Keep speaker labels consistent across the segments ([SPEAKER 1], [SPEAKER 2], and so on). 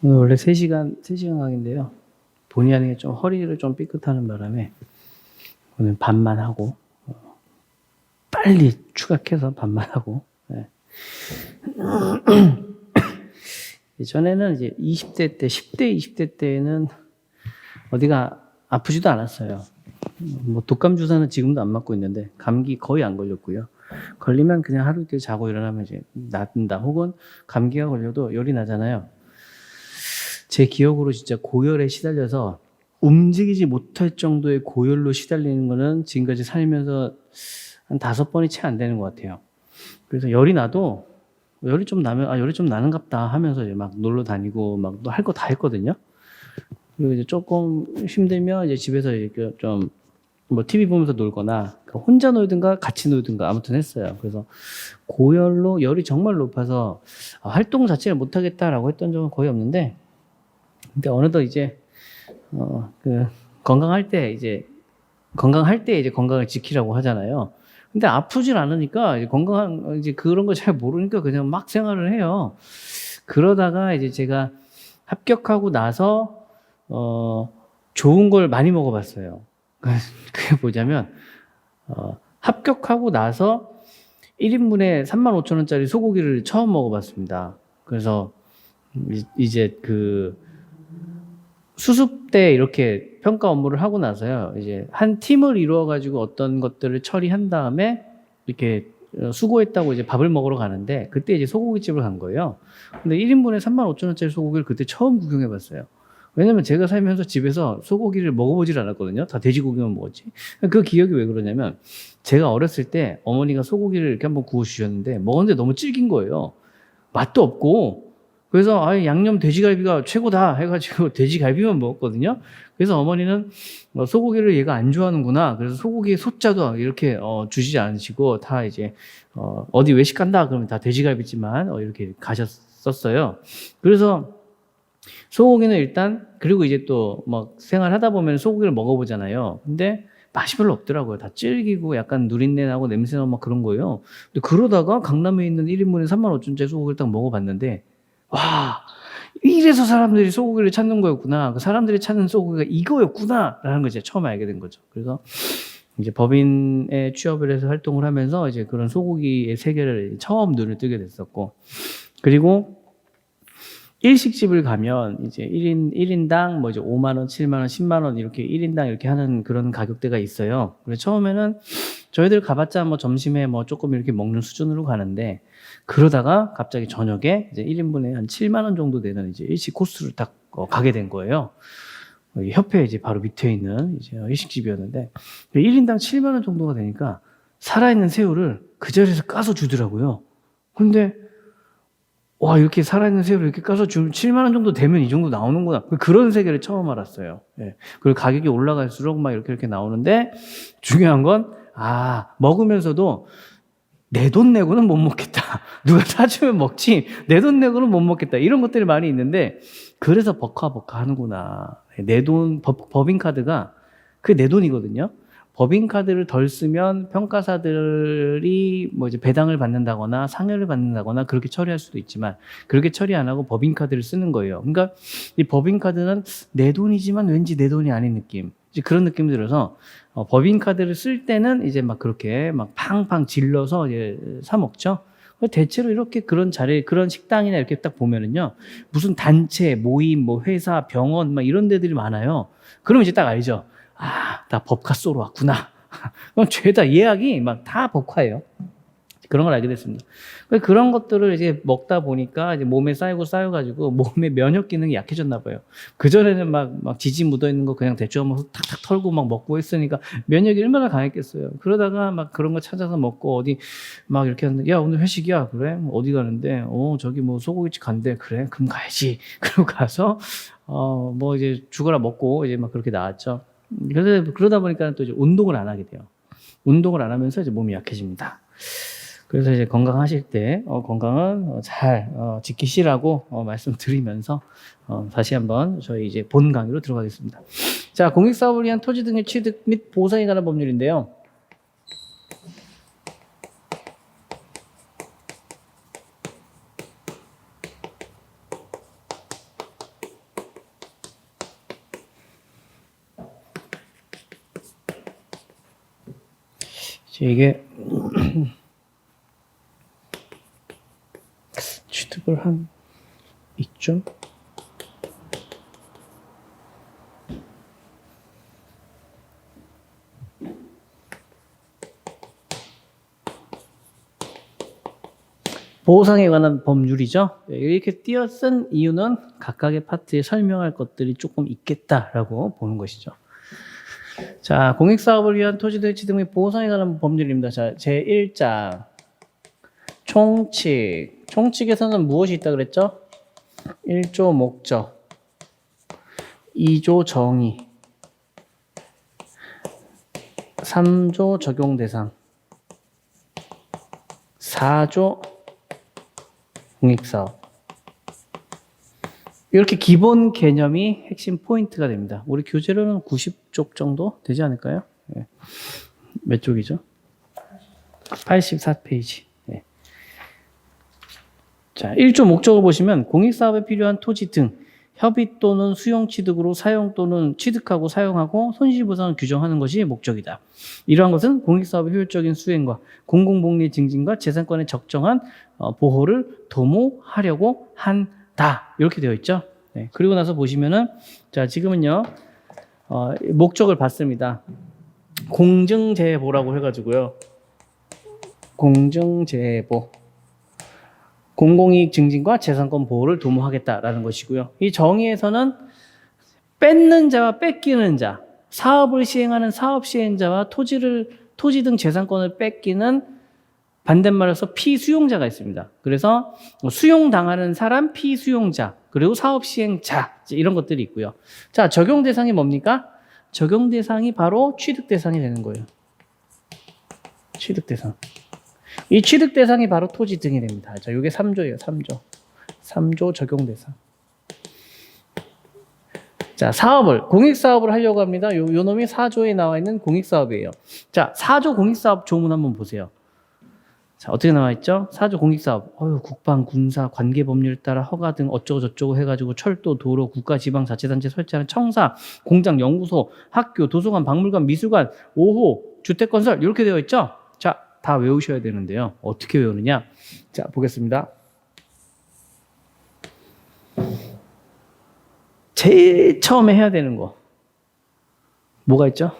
[SPEAKER 1] 오늘 원래 3시간 강의인데요. 본의 아니게 좀 허리를 좀 삐끗하는 바람에 오늘 반만 하고, 빨리 추각해서 반만 하고, 네. 예전에는 이제 20대 때, 10대, 20대 때는 어디가 아프지도 않았어요. 뭐 독감 주사는 지금도 안 맞고 있는데 감기 거의 안 걸렸고요. 걸리면 그냥 하루 이틀 자고 일어나면 이제 낫는다. 혹은 감기가 걸려도 열이 나잖아요. 제 기억으로 진짜 고열에 시달려서 움직이지 못할 정도의 고열로 시달리는 거는 지금까지 살면서 한 5번이 채 안 되는 것 같아요. 그래서 열이 나도 열이 좀 나면 열이 좀 나는갑다 하면서 이제 막 놀러 다니고 막 또 할 거 다 했거든요. 그리고 이제 조금 힘들면 이제 집에서 이렇게 좀 뭐 TV 보면서 놀거나 혼자 놀든가 같이 놀든가 아무튼 했어요. 그래서 고열로 열이 정말 높아서 활동 자체를 못 하겠다라고 했던 적은 거의 없는데, 근데 어느덧 이제 건강할 때 이제 건강을 지키라고 하잖아요. 근데 아프질 않으니까 이제 그런 거 잘 모르니까 그냥 막 생활을 해요. 그러다가 이제 제가 합격하고 나서 좋은 걸 많이 먹어봤어요. 그게 뭐냐면 합격하고 나서 1인분에 35,000원짜리 소고기를 처음 먹어봤습니다. 그래서 이제 그 수습 때 이렇게 평가 업무를 하고 나서요, 이제 한 팀을 이루어 가지고 어떤 것들을 처리한 다음에 이렇게 수고했다고 이제 밥을 먹으러 가는데, 그때 이제 소고기집을 간 거예요. 근데 1인분에 35,000원짜리 소고기를 그때 처음 구경해 봤어요. 왜냐면 제가 살면서 집에서 소고기를 먹어보질 않았거든요. 다 돼지고기만 먹었지. 그 기억이 왜 그러냐면, 제가 어렸을 때 어머니가 소고기를 이렇게 한번 구워 주셨는데 먹었는데 너무 질긴 거예요. 맛도 없고. 그래서 양념 돼지갈비가 최고다 해가지고 돼지갈비만 먹었거든요. 그래서 어머니는 소고기를 얘가 안 좋아하는구나. 그래서 소고기 소자도 이렇게 주시지 않으시고 다 이제 어디 외식 간다 그러면 다 돼지갈비집만 이렇게 가셨었어요. 그래서 소고기는 일단, 그리고 이제 또 막 생활하다 보면 소고기를 먹어보잖아요. 근데 맛이 별로 없더라고요. 다 질기고 약간 누린내 나고 냄새 나고 막 그런 거예요. 근데 그러다가 강남에 있는 1인분에 35,000원짜리 소고기를 딱 먹어봤는데, 와, 이래서 사람들이 소고기를 찾는 거였구나. 그 사람들이 찾는 소고기가 이거였구나. 라는 걸 이제 처음 알게 된 거죠. 그래서 이제 법인에 취업을 해서 활동을 하면서 이제 그런 소고기의 세계를 처음 눈을 뜨게 됐었고, 그리고 일식집을 가면 이제 1인당 뭐 이제 5만 원, 7만 원, 10만 원 이렇게 1인당 이렇게 하는 그런 가격대가 있어요. 그래서 처음에는 저희들 가봤자 뭐 점심에 뭐 조금 이렇게 먹는 수준으로 가는데, 그러다가 갑자기 저녁에 이제 1인분에 한 7만 원 정도 되는 이제 일식 코스를 딱 가게 된 거예요. 협회 이제 바로 밑에 있는 이제 일식집이었는데 1인당 7만 원 정도가 되니까 살아있는 새우를 그 자리에서 까서 주더라고요. 근데 와, 이렇게 살아있는 새우를 이렇게 까서 주면 7만 원 정도 되면 이 정도 나오는구나. 그런 세계를 처음 알았어요. 예. 그리고 가격이 올라갈수록 막 이렇게 나오는데, 중요한 건, 먹으면서도 내 돈 내고는 못 먹겠다. 누가 사주면 먹지, 내 돈 내고는 못 먹겠다. 이런 것들이 많이 있는데, 그래서 버카버카 하는구나. 내 돈, 법인카드가 그게 내 돈이거든요. 법인카드를 덜 쓰면 평가사들이 뭐 이제 배당을 받는다거나 상여를 받는다거나 그렇게 처리할 수도 있지만, 그렇게 처리 안 하고 법인카드를 쓰는 거예요. 그러니까 이 법인카드는 내 돈이지만 왠지 내 돈이 아닌 느낌. 이제 그런 느낌이 들어서 법인카드를 쓸 때는 이제 막 그렇게 막 팡팡 질러서 이제 사 먹죠. 대체로 이렇게 그런 자리, 그런 식당이나 이렇게 딱 보면은요, 무슨 단체, 모임, 뭐 회사, 병원, 막 이런 데들이 많아요. 그럼 이제 딱 알죠. 나 법카 쏘러 왔구나. 그럼 죄다 예약이 막 다 법카예요. 그런 걸 알게 됐습니다. 그런 것들을 이제 먹다 보니까 이제 몸에 쌓여가지고 몸의 면역 기능이 약해졌나 봐요. 그전에는 막 지지 묻어 있는 거 그냥 대충 한번 탁탁 털고 막 먹고 했으니까 면역이 얼마나 강했겠어요. 그러다가 막 그런 거 찾아서 먹고 어디 막 이렇게 하는데, 야, 오늘 회식이야. 그래? 어디 가는데? 저기 뭐 소고기집 간대. 그래? 그럼 가야지. 그러고 가서, 뭐 이제 죽어라 먹고 이제 막 그렇게 나왔죠. 그래서 그러다 보니까 또 이제 운동을 안 하게 돼요. 운동을 안 하면서 이제 몸이 약해집니다. 그래서 이제 건강하실 때 건강은 잘 지키시라고 말씀드리면서 다시 한번 저희 이제 본 강의로 들어가겠습니다. 자, 공익사업을 위한 토지 등의 취득 및 보상에 관한 법률인데요. 이게 취득을 한 이쯤? 보호상에 관한 법률이죠. 이렇게 띄어쓴 이유는 각각의 파트에 설명할 것들이 조금 있겠다라고 보는 것이죠. 자, 공익사업을 위한 토지대 취득 및 보호상에 관한 법률입니다. 자, 제1장 총칙. 총칙에서는 무엇이 있다 그랬죠? 1조 목적, 2조 정의, 3조 적용 대상, 4조 공익사업. 이렇게 기본 개념이 핵심 포인트가 됩니다. 우리 교재로는 90쪽 정도 되지 않을까요? 네. 몇 쪽이죠? 84페이지. 네. 자, 1조 목적을 보시면 공익사업에 필요한 토지 등 협의 또는 수용 취득으로 사용 또는 취득하고 사용하고 손실보상을 규정하는 것이 목적이다. 이러한 것은 공익사업의 효율적인 수행과 공공복리 증진과 재산권의 적정한 보호를 도모하려고 한다. 이렇게 되어 있죠. 네. 그리고 나서 보시면은 자, 지금은요 목적을 봤습니다. 공증제보라고 해가지고요. 공증제보. 공공이익 증진과 재산권 보호를 도모하겠다라는 것이고요. 이 정의에서는 뺏는 자와 뺏기는 자, 사업을 시행하는 사업 시행자와 토지 등 재산권을 뺏기는 반대말로서 피수용자가 있습니다. 그래서 수용당하는 사람, 피수용자, 그리고 사업 시행자 이런 것들이 있고요. 자, 적용 대상이 뭡니까? 적용 대상이 바로 취득 대상이 되는 거예요. 취득 대상. 이 취득 대상이 바로 토지 등이 됩니다. 자, 이게 3조예요. 3조. 3조 적용 대상. 자, 공익사업을 하려고 합니다. 요 놈이 4조에 나와 있는 공익사업이에요. 자, 4조 공익사업 조문 한번 보세요. 자, 어떻게 나와 있죠? 4조 공익사업. 국방, 군사, 관계법률 따라 허가 등 어쩌고저쩌고 해가지고 철도, 도로, 국가지방자치단체 설치하는 청사, 공장, 연구소, 학교, 도서관, 박물관, 미술관, 5호, 주택건설 이렇게 되어 있죠? 자, 다 외우셔야 되는데요. 어떻게 외우느냐? 자, 보겠습니다. 제일 처음에 해야 되는 거 뭐가 있죠?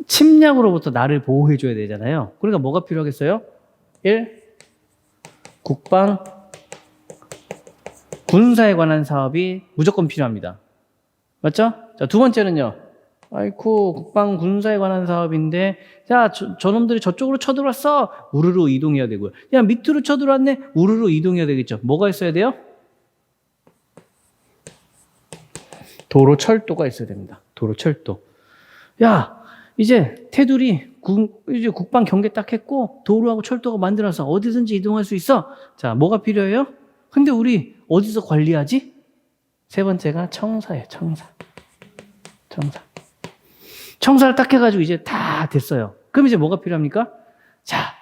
[SPEAKER 1] 침략으로부터 나를 보호해줘야 되잖아요. 그러니까 뭐가 필요하겠어요? 1. 국방, 군사에 관한 사업이 무조건 필요합니다. 맞죠? 자, 두 번째는요. 아이쿠, 국방, 군사에 관한 사업인데, 자, 저놈들이 저쪽으로 쳐들어왔어. 우르르 이동해야 되고요. 야, 밑으로 쳐들어왔네. 우르르 이동해야 되겠죠. 뭐가 있어야 돼요? 도로, 철도가 있어야 됩니다. 도로, 철도. 야, 이제 테두리, 이제 국방 경계 딱 했고, 도로하고 철도가 만들어서 어디든지 이동할 수 있어. 자, 뭐가 필요해요? 근데 우리 어디서 관리하지? 세 번째가 청사예요, 청사. 청사를 딱 해가지고 이제 다 됐어요. 그럼 이제 뭐가 필요합니까? 자,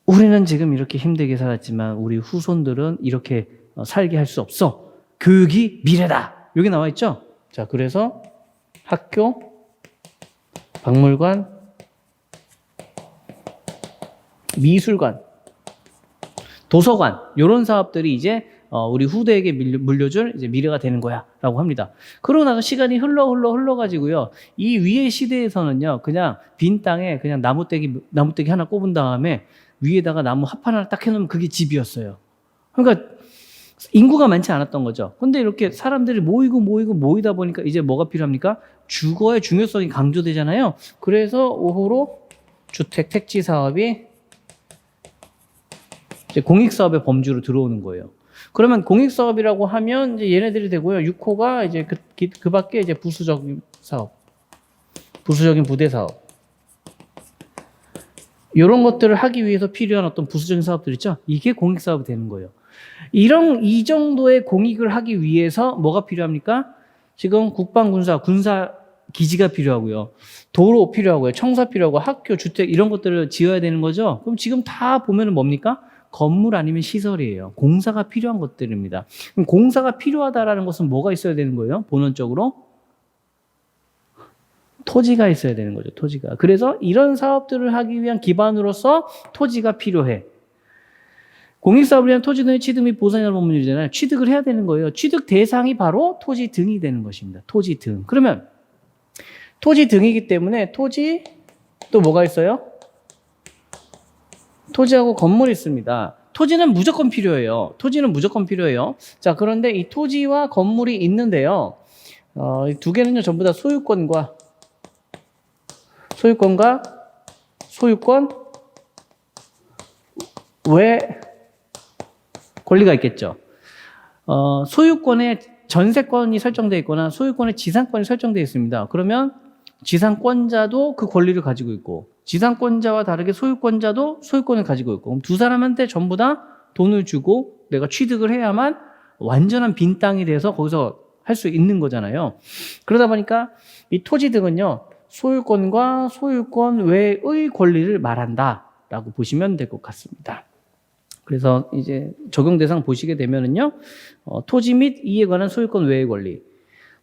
[SPEAKER 1] 우리는 지금 이렇게 힘들게 살았지만 우리 후손들은 이렇게 살게 할 수 없어. 교육이 미래다. 여기 나와 있죠? 자, 그래서 학교, 박물관, 미술관, 도서관 이런 사업들이 이제 우리 후대에게 물려줄 이제 미래가 되는 거야라고 합니다. 그러고 나서 시간이 흘러가지고요. 이 위의 시대에서는요, 그냥 빈 땅에 그냥 나무떼기 하나 꼽은 다음에 위에다가 나무 합 하나 딱 해놓으면 그게 집이었어요. 그러니까 인구가 많지 않았던 거죠. 근데 이렇게 사람들이 모이다 보니까 이제 뭐가 필요합니까? 주거의 중요성이 강조되잖아요. 그래서 5호로 주택 택지 사업이 이제 공익사업의 범주로 들어오는 거예요. 그러면 공익사업이라고 하면 이제 얘네들이 되고요. 6호가 이제 그 밖에 이제 부수적인 사업, 부수적인 부대 사업. 이런 것들을 하기 위해서 필요한 어떤 부수적인 사업들 있죠? 이게 공익사업이 되는 거예요. 이 정도의 공익을 하기 위해서 뭐가 필요합니까? 지금 국방군사, 군사 기지가 필요하고요. 도로 필요하고요. 청사 필요하고 학교, 주택 이런 것들을 지어야 되는 거죠. 그럼 지금 다 보면은 뭡니까? 건물 아니면 시설이에요. 공사가 필요한 것들입니다. 그럼 공사가 필요하다라는 것은 뭐가 있어야 되는 거예요? 본원적으로? 토지가 있어야 되는 거죠. 토지가. 그래서 이런 사업들을 하기 위한 기반으로서 토지가 필요해. 공익사업을 위한 토지 등의 취득 및 보상이라는 법률이잖아요. 취득을 해야 되는 거예요. 취득 대상이 바로 토지 등이 되는 것입니다. 토지 등. 그러면 토지 등이기 때문에 토지 또 뭐가 있어요? 토지하고 건물이 있습니다. 토지는 무조건 필요해요. 토지는 무조건 필요해요. 자, 그런데 이 토지와 건물이 있는데요. 이 두 개는요, 전부 다 소유권 외 권리가 있겠죠. 소유권에 전세권이 설정되어 있거나 소유권에 지상권이 설정되어 있습니다. 그러면 지상권자도 그 권리를 가지고 있고 지상권자와 다르게 소유권자도 소유권을 가지고 있고 그럼 두 사람한테 전부 다 돈을 주고 내가 취득을 해야만 완전한 빈 땅이 돼서 거기서 할 수 있는 거잖아요. 그러다 보니까 이 토지 등은요. 소유권과 소유권 외의 권리를 말한다라고 보시면 될 것 같습니다. 그래서 이제 적용 대상 보시게 되면은요, 토지 및 이에 관한 소유권 외의 권리,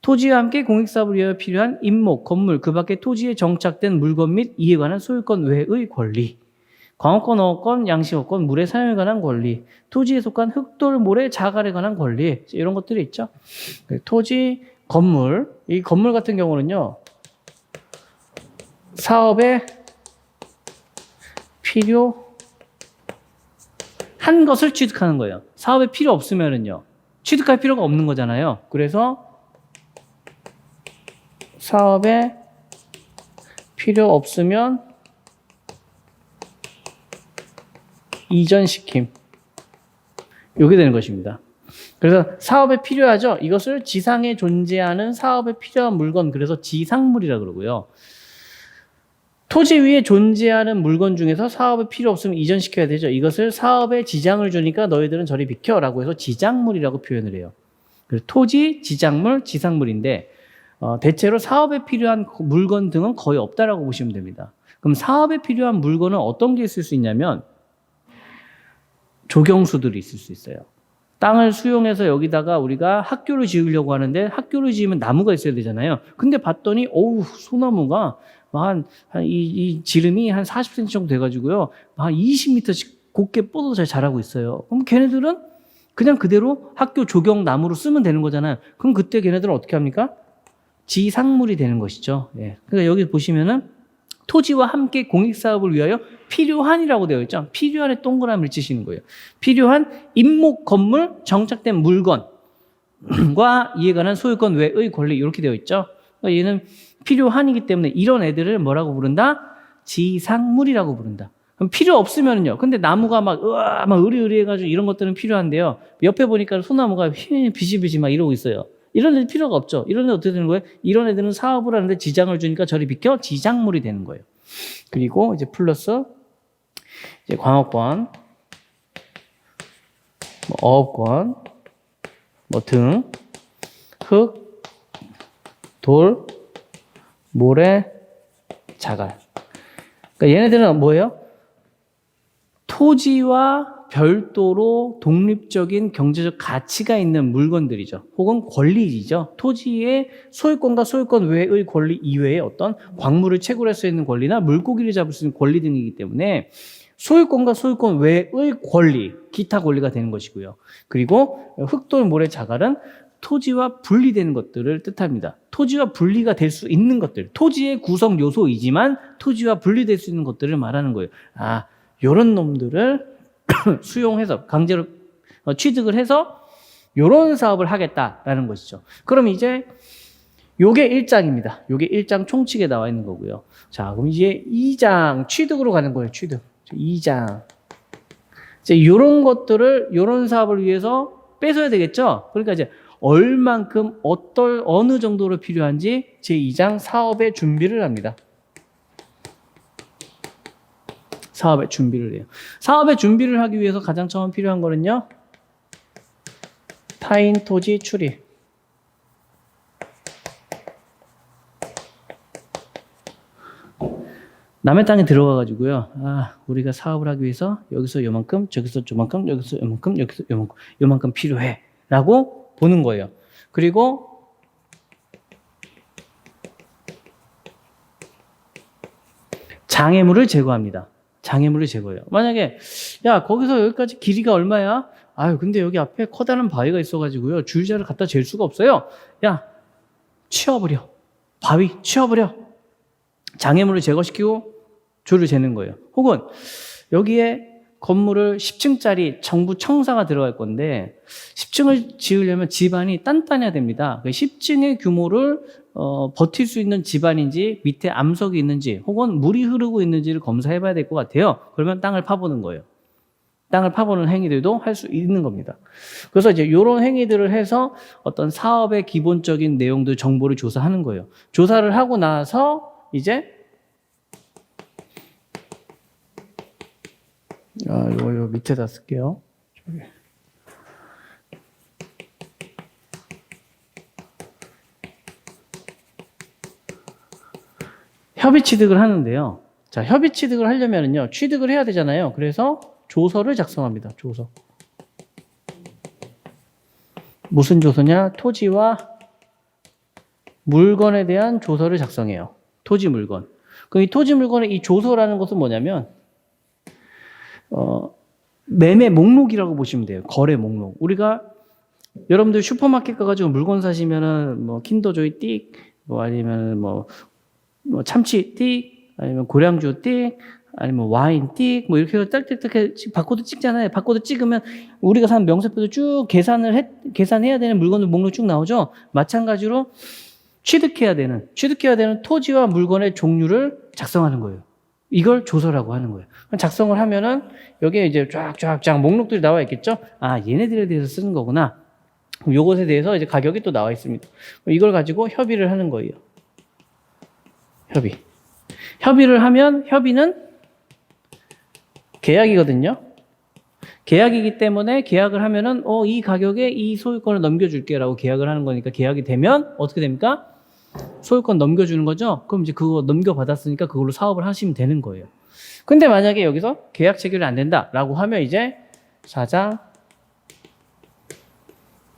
[SPEAKER 1] 토지와 함께 공익사업을 위하여 필요한 임목, 건물, 그 밖에 토지에 정착된 물건 및 이에 관한 소유권 외의 권리, 광업권, 어업권, 양식업권, 물의 사용에 관한 권리, 토지에 속한 흙돌, 모래, 자갈에 관한 권리, 이런 것들이 있죠. 토지, 건물, 이 건물 같은 경우는요, 사업에 필요한 것을 취득하는 거예요. 사업에 필요 없으면은요, 취득할 필요가 없는 거잖아요. 그래서 사업에 필요 없으면 이전시킴. 요게 되는 것입니다. 그래서 사업에 필요하죠. 이것을 지상에 존재하는 사업에 필요한 물건, 그래서 지상물이라 그러고요. 토지 위에 존재하는 물건 중에서 사업에 필요 없으면 이전시켜야 되죠. 이것을 사업에 지장을 주니까 너희들은 저리 비켜라고 해서 지장물이라고 표현을 해요. 그래서 토지, 지장물, 지상물인데 대체로 사업에 필요한 물건 등은 거의 없다라고 보시면 됩니다. 그럼 사업에 필요한 물건은 어떤 게 있을 수 있냐면 조경수들이 있을 수 있어요. 땅을 수용해서 여기다가 우리가 학교를 지으려고 하는데 학교를 지으면 나무가 있어야 되잖아요. 근데 봤더니 어우 소나무가 이 지름이 한 40cm 정도 돼가지고요. 한 20m씩 곱게 뻗어서 잘 자라고 있어요. 그럼 걔네들은 그냥 그대로 학교 조경 나무로 쓰면 되는 거잖아요. 그럼 그때 걔네들은 어떻게 합니까? 지상물이 되는 것이죠. 예. 그러니까 여기 보시면은 토지와 함께 공익사업을 위하여 필요한이라고 되어 있죠. 필요한에 동그라미를 치시는 거예요. 필요한 임목, 건물, 정착된 물건과 이에 관한 소유권 외의 권리 이렇게 되어 있죠. 그러니까 얘는 필요한이기 때문에 이런 애들을 뭐라고 부른다? 지상물이라고 부른다. 그럼 필요 없으면은요. 근데 나무가 막 으리으리해가지고 이런 것들은 필요한데요. 옆에 보니까 소나무가 비시비시 막 이러고 있어요. 이런 애들 필요가 없죠. 이런 애들 어떻게 되는 거예요? 이런 애들은 사업을 하는데 지장을 주니까 저리 비켜 지장물이 되는 거예요. 그리고 이제 플러스 이제 광업권, 어업권, 등, 흙, 돌, 모래, 자갈. 그러니까 얘네들은 뭐예요? 토지와 별도로 독립적인 경제적 가치가 있는 물건들이죠. 혹은 권리이죠. 토지의 소유권과 소유권 외의 권리 이외의 어떤 광물을 채굴할 수 있는 권리나 물고기를 잡을 수 있는 권리 등이기 때문에 소유권과 소유권 외의 권리, 기타 권리가 되는 것이고요. 그리고 흙돌, 모래, 자갈은 토지와 분리되는 것들을 뜻합니다. 토지와 분리가 될 수 있는 것들, 토지의 구성 요소이지만 토지와 분리될 수 있는 것들을 말하는 거예요. 요런 놈들을 수용해서 강제로 취득을 해서 요런 사업을 하겠다라는 것이죠. 그럼 이제 요게 1장입니다. 요게 1장 총칙에 나와 있는 거고요. 자, 그럼 이제 2장 취득으로 가는 거예요. 취득. 2장. 이제 요런 것들을 요런 사업을 위해서 뺏어야 되겠죠. 그러니까 이제 얼만큼 어느 정도로 필요한지 제2장 사업의 준비를 합니다. 사업의 준비를 해요. 사업의 준비를 하기 위해서 가장 처음 필요한 거는요. 타인 토지 출입. 남의 땅에 들어가가지고요. 우리가 사업을 하기 위해서 여기서 요만큼, 저기서 요만큼, 여기서 요만큼, 여기서 요만큼 필요해. 라고 보는 거예요. 그리고 장애물을 제거합니다. 장애물을 제거해요. 만약에 야 거기서 여기까지 길이가 얼마야? 아유 근데 여기 앞에 커다란 바위가 있어가지고요 줄자를 갖다 잴 수가 없어요. 야 치워버려. 바위 치워버려. 장애물을 제거시키고 줄을 재는 거예요. 혹은 여기에 건물을 10층짜리 정부 청사가 들어갈 건데 10층을 지으려면 집안이 단단해야 됩니다. 10층의 규모를 버틸 수 있는 집안인지 밑에 암석이 있는지 혹은 물이 흐르고 있는지를 검사해 봐야 될 것 같아요. 그러면 땅을 파보는 거예요. 땅을 파보는 행위들도 할 수 있는 겁니다. 그래서 이제 이런 행위들을 해서 어떤 사업의 기본적인 내용들 정보를 조사하는 거예요. 조사를 하고 나서 이제 이거 밑에다 쓸게요. 저기. 협의 취득을 하는데요. 자, 협의 취득을 하려면요, 취득을 해야 되잖아요. 그래서 조서를 작성합니다. 조서. 무슨 조서냐? 토지와 물건에 대한 조서를 작성해요. 토지 물건. 그럼 이 토지 물건의 이 조서라는 것은 뭐냐면 매매 목록이라고 보시면 돼요. 거래 목록. 우리가 여러분들 슈퍼마켓 가가지고 물건 사시면은 뭐 킨더조이 띡, 뭐 아니면 뭐 참치 띡, 아니면 고량주 띡, 아니면 와인 띡, 뭐 이렇게 해서 딱딱딱 바코드 찍잖아요. 바코드 찍으면 우리가 산 명세표도 쭉 계산해야 되는 물건들 목록 쭉 나오죠. 마찬가지로 취득해야 되는 토지와 물건의 종류를 작성하는 거예요. 이걸 조서라고 하는 거예요. 작성을 하면은 여기에 이제 쫙쫙쫙 목록들이 나와 있겠죠? 아, 얘네들에 대해서 쓰는 거구나. 그럼 요것에 대해서 이제 가격이 또 나와 있습니다. 이걸 가지고 협의를 하는 거예요. 협의를 하면 협의는 계약이거든요. 계약이기 때문에 계약을 하면은 이 가격에 이 소유권을 넘겨줄게라고 계약을 하는 거니까 계약이 되면 어떻게 됩니까? 소유권 넘겨주는 거죠. 그럼 이제 그거 넘겨받았으니까 그걸로 사업을 하시면 되는 거예요. 근데 만약에 여기서 계약 체결이 안 된다라고 하면 이제 사장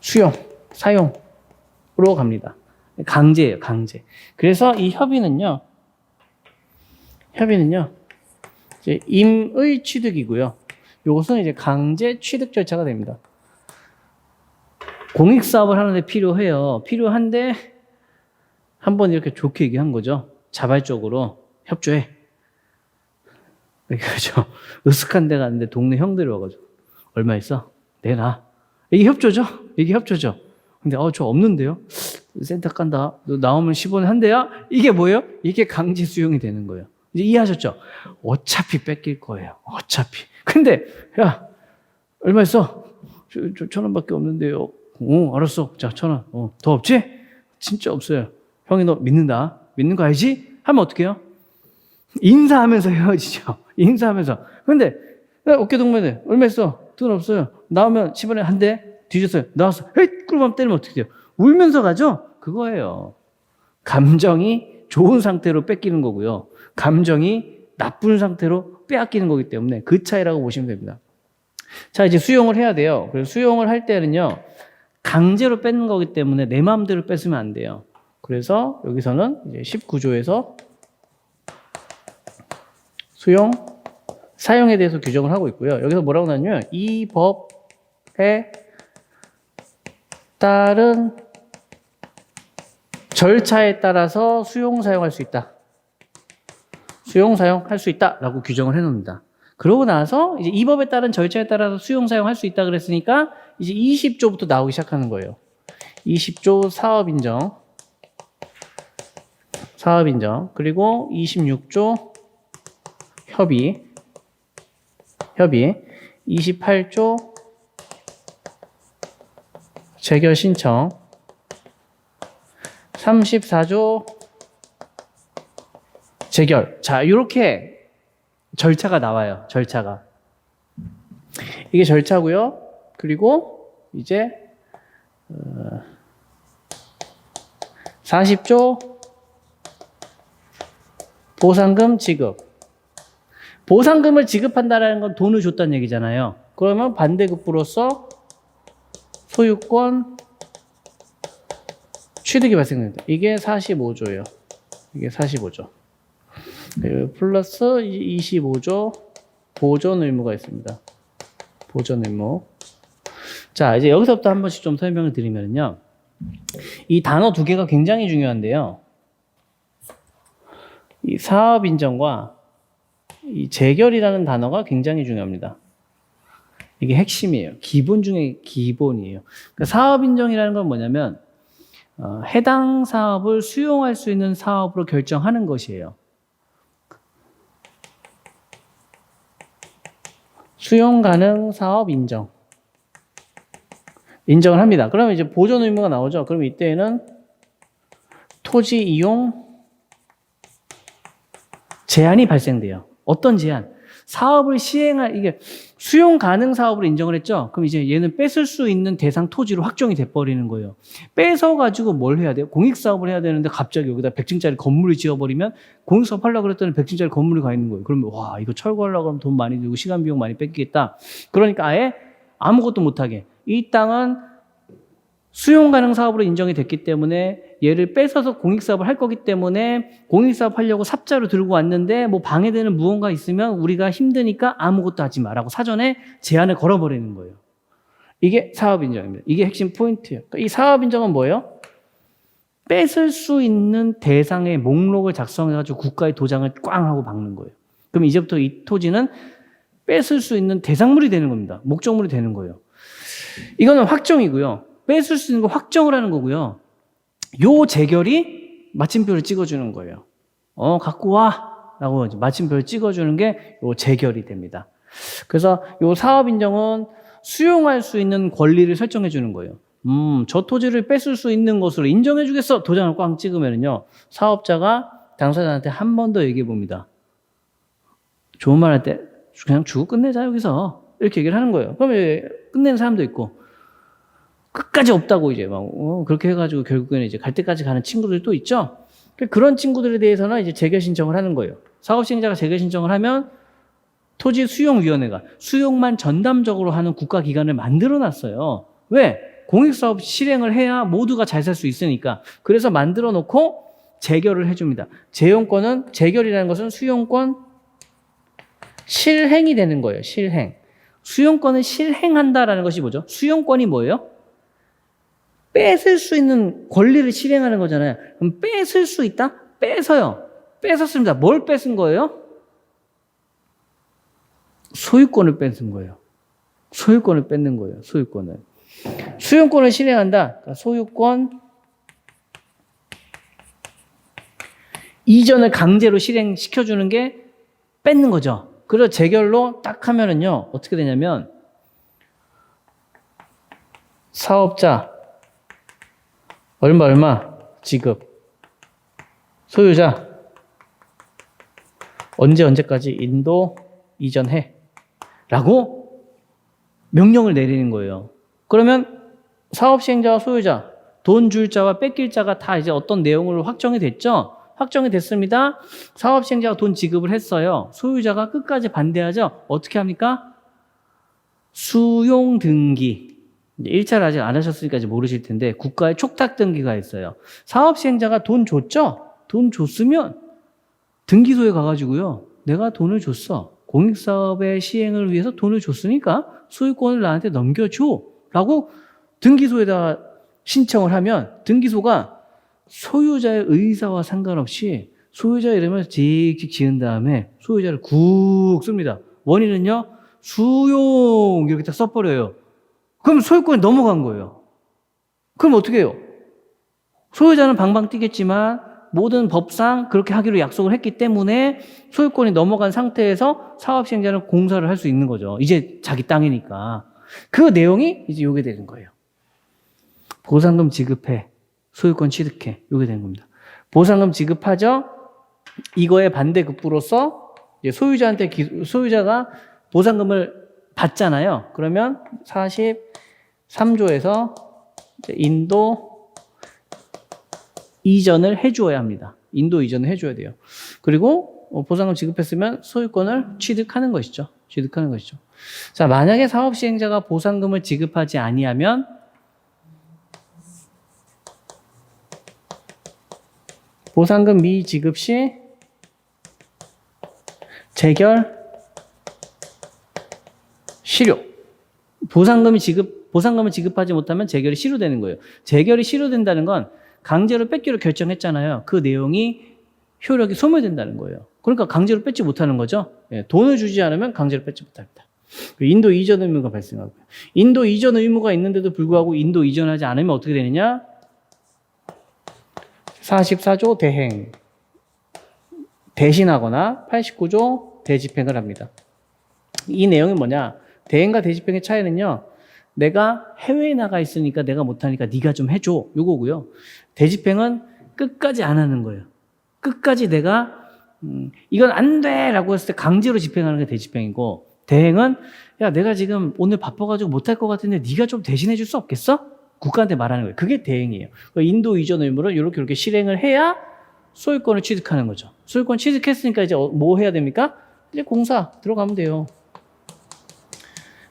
[SPEAKER 1] 수용, 사용으로 갑니다. 강제예요, 강제. 그래서 이 협의는요, 이제 임의 취득이고요. 이것은 이제 강제 취득 절차가 됩니다. 공익사업을 하는데 필요한데, 한번 이렇게 좋게 얘기한 거죠. 자발적으로 협조해. 그렇죠. 으슥한 데 갔는데 동네 형들이 와가지고, 얼마 있어? 내놔. 이게 협조죠? 근데, 저 없는데요? 센터 간다. 너 나오면 10원 한대야? 이게 뭐예요? 이게 강제 수용이 되는 거예요. 이제 이해하셨죠? 어차피 뺏길 거예요. 어차피. 근데, 야, 얼마 있어? 저 1,000원밖에 없는데요. 알았어. 자, 1,000원. 더 없지? 진짜 없어요. 형이 너 믿는다. 믿는 거 알지? 하면 어떻게 해요? 인사하면서 헤어지죠. 인사하면서. 근데, 어깨 동무네. 얼마 있어? 돈 없어요. 나오면 10원에 한 대. 뒤졌어요. 나왔어. 헤이! 꿀밤 때리면 어떻게 돼요? 울면서 가죠? 그거예요. 감정이 좋은 상태로 뺏기는 거고요. 감정이 나쁜 상태로 빼앗기는 거기 때문에 그 차이라고 보시면 됩니다. 자, 이제 수용을 해야 돼요. 그래서 수용을 할 때는요, 강제로 뺏는 거기 때문에 내 마음대로 뺏으면 안 돼요. 그래서 여기서는 이제 19조에서 수용, 사용에 대해서 규정을 하고 있고요. 여기서 뭐라고 나냐면 이 법에 따른 절차에 따라서 수용, 사용할 수 있다. 수용, 사용할 수 있다라고 규정을 해놓습니다. 그러고 나서 이제 이 법에 따른 절차에 따라서 수용, 사용할 수 있다 그랬으니까 이제 20조부터 나오기 시작하는 거예요. 20조 사업인정. 그리고 26조 협의. 28조 재결 신청. 34조 재결. 자, 이렇게 절차가 나와요. 절차가. 이게 절차고요. 그리고 이제 40조 보상금 지급. 보상금을 지급한다는 건 돈을 줬다는 얘기잖아요. 그러면 반대급부로서 소유권 취득이 발생됩니다. 이게 45조예요. 이게 45조. 플러스 25조 보존 의무가 있습니다. 보존 의무. 자, 이제 여기서부터 한 번씩 좀 설명을 드리면요. 이 단어 두 개가 굉장히 중요한데요. 이 사업 인정과 이 재결이라는 단어가 굉장히 중요합니다. 이게 핵심이에요. 기본 중에 기본이에요. 그러니까 사업 인정이라는 건 뭐냐면 해당 사업을 수용할 수 있는 사업으로 결정하는 것이에요. 수용 가능 사업 인정. 인정을 합니다. 그러면 이제 보존 의무가 나오죠. 그럼 이때에는 토지 이용 제한이 발생돼요. 어떤 제한? 사업을 시행할, 이게 수용 가능 사업으로 인정을 했죠? 그럼 이제 얘는 뺏을 수 있는 대상 토지로 확정이 돼버리는 거예요. 뺏어가지고 뭘 해야 돼요? 공익사업을 해야 되는데 갑자기 여기다 100층짜리 건물을 지어버리면 공익사업 하려고 그랬더니 100층짜리 건물이 가 있는 거예요. 그러면 와, 이거 철거하려고 하면 돈 많이 들고 시간 비용 많이 뺏기겠다. 그러니까 아예 아무것도 못하게. 이 땅은 수용 가능 사업으로 인정이 됐기 때문에 얘를 뺏어서 공익사업을 할 거기 때문에 공익사업 하려고 삽자로 들고 왔는데 뭐 방해되는 무언가 있으면 우리가 힘드니까 아무것도 하지 마라고 사전에 제한을 걸어버리는 거예요. 이게 사업 인정입니다. 이게 핵심 포인트예요. 그러니까 이 사업 인정은 뭐예요? 뺏을 수 있는 대상의 목록을 작성해가지고 국가의 도장을 꽝 하고 박는 거예요. 그럼 이제부터 이 토지는 뺏을 수 있는 대상물이 되는 겁니다. 목적물이 되는 거예요. 이거는 확정이고요. 뺏을 수 있는 거 확정을 하는 거고요. 요 재결이 마침표를 찍어주는 거예요. 갖고 와! 라고 마침표를 찍어주는 게 요 재결이 됩니다. 그래서 요 사업 인정은 수용할 수 있는 권리를 설정해 주는 거예요. 저 토지를 뺏을 수 있는 것으로 인정해 주겠어! 도장을 꽝 찍으면요. 사업자가 당사자한테 한 번 더 얘기해 봅니다. 좋은 말 할 때 그냥 주고 끝내자 여기서. 이렇게 얘기를 하는 거예요. 그러면 끝내는 사람도 있고 끝까지 없다고 이제 막 그렇게 해가지고 결국에는 이제 갈 때까지 가는 친구들이 또 있죠. 그런 친구들에 대해서는 이제 재결 신청을 하는 거예요. 사업 시행자가 재결 신청을 하면 토지 수용위원회가 수용만 전담적으로 하는 국가기관을 만들어 놨어요. 왜? 공익사업 실행을 해야 모두가 잘 살 수 있으니까. 그래서 만들어 놓고 재결을 해줍니다. 재용권은 재결이라는 것은 수용권 실행이 되는 거예요. 실행. 수용권을 실행한다라는 것이 뭐죠? 수용권이 뭐예요? 뺏을 수 있는 권리를 실행하는 거잖아요. 그럼 뺏을 수 있다? 뺏어요. 뺏었습니다. 뭘 뺏은 거예요? 소유권을 뺏은 거예요. 소유권을 뺏는 거예요. 소유권을. 수용권을 실행한다. 그러니까 소유권 이전을 강제로 실행시켜주는 게 뺏는 거죠. 그래서 재결로 딱 하면은요, 어떻게 되냐면, 사업자, 얼마 지급, 소유자 언제까지 인도 이전해 라고 명령을 내리는 거예요. 그러면 사업 시행자와 소유자, 돈 줄 자와 뺏길 자가 다 이제 어떤 내용으로 확정이 됐죠. 확정이 됐습니다. 사업 시행자가 돈 지급을 했어요. 소유자가 끝까지 반대하죠. 어떻게 합니까? 수용 등기. 1차를 아직 안 하셨으니까 이제 모르실 텐데 국가의 촉탁 등기가 있어요. 사업 시행자가 돈 줬죠? 돈 줬으면 등기소에 가가지고요. 내가 돈을 줬어. 공익사업의 시행을 위해서 돈을 줬으니까 소유권을 나한테 넘겨줘. 라고 등기소에다 신청을 하면 등기소가 소유자의 의사와 상관없이 소유자 이름을 직직 지은 다음에 소유자를 국 씁니다. 원인은요. 수용 이렇게 딱 써버려요. 그럼 소유권이 넘어간 거예요. 그럼 어떻게 해요? 소유자는 방방 뛰겠지만 모든 법상 그렇게 하기로 약속을 했기 때문에 소유권이 넘어간 상태에서 사업 시행자는 공사를 할 수 있는 거죠. 이제 자기 땅이니까. 그 내용이 이제 요게 되는 거예요. 보상금 지급해. 소유권 취득해. 요게 되는 겁니다. 보상금 지급하죠? 이거에 반대급부로서 소유자한테 소유자가 보상금을 받잖아요. 그러면 43조에서 인도 이전을 해줘야 합니다. 인도 이전을 해줘야 돼요. 그리고 보상금 지급했으면 소유권을 취득하는 것이죠. 취득하는 것이죠. 자, 만약에 사업 시행자가 보상금을 지급하지 아니하면 보상금 미지급 시 재결, 실효. 보상금을 지급하지 못하면 재결이 실효되는 거예요. 재결이 실효된다는 건 강제로 뺏기로 결정했잖아요. 그 내용이 효력이 소멸된다는 거예요. 그러니까 강제로 뺏지 못하는 거죠. 예, 돈을 주지 않으면 강제로 뺏지 못합니다. 인도 이전 의무가 발생하고요. 인도 이전 의무가 있는데도 불구하고 인도 이전하지 않으면 어떻게 되느냐? 44조 대행. 대신하거나 89조 대집행을 합니다. 이 내용이 뭐냐? 대행과 대집행의 차이는요. 내가 해외에 나가 있으니까 내가 못하니까 네가 좀 해줘. 요거고요. 대집행은 끝까지 안 하는 거예요. 끝까지 내가 이건 안 돼! 라고 했을 때 강제로 집행하는 게 대집행이고, 대행은 야 내가 지금 오늘 바빠가지고 못할 것 같은데 네가 좀 대신해 줄 수 없겠어? 국가한테 말하는 거예요. 그게 대행이에요. 인도 이전 의무를 이렇게 실행을 해야 소유권을 취득하는 거죠. 소유권 취득했으니까 이제 뭐 해야 됩니까? 이제 공사 들어가면 돼요.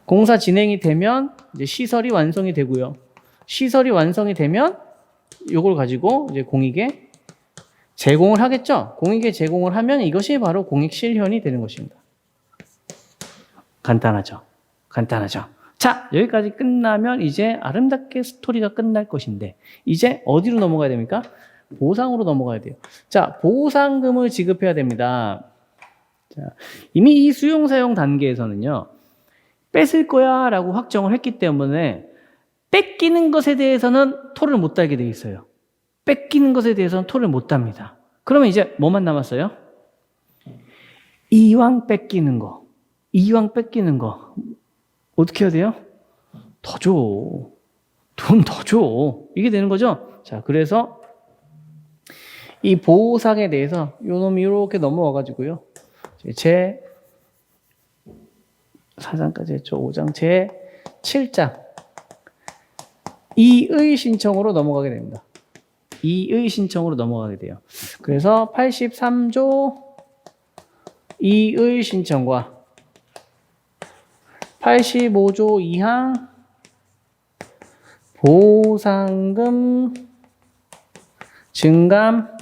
[SPEAKER 1] 공사 진행이 되면 이제 시설이 완성이 되고요. 시설이 완성이 되면 이걸 가지고 이제 공익에 제공을 하겠죠. 공익에 제공을 하면 이것이 바로 공익 실현이 되는 것입니다. 간단하죠. 간단하죠. 자, 여기까지 끝나면 이제 아름답게 스토리가 끝날 것인데 이제 어디로 넘어가야 됩니까? 보상으로 넘어가야 돼요. 자, 보상금을 지급해야 됩니다. 자, 이미 이 수용 사용 단계에서는요. 뺏을 거야 라고 확정을 했기 때문에 뺏기는 것에 대해서는 토를 못 달게 돼 있어요. 뺏기는 것에 대해서는 토를 못 답니다. 그러면 이제 뭐만 남았어요? 이왕 뺏기는 거. 이왕 뺏기는 거. 어떻게 해야 돼요? 더 줘. 돈 더 줘. 이게 되는 거죠? 자, 그래서 이 보상에 대해서 요 놈이 이렇게 넘어와가지고요. 제 4장까지 했죠. 5장 제 7장. 이의 신청으로 넘어가게 됩니다. 이의 신청으로 넘어가게 돼요. 그래서 83조 이의 신청과 85조 2항 보상금 증감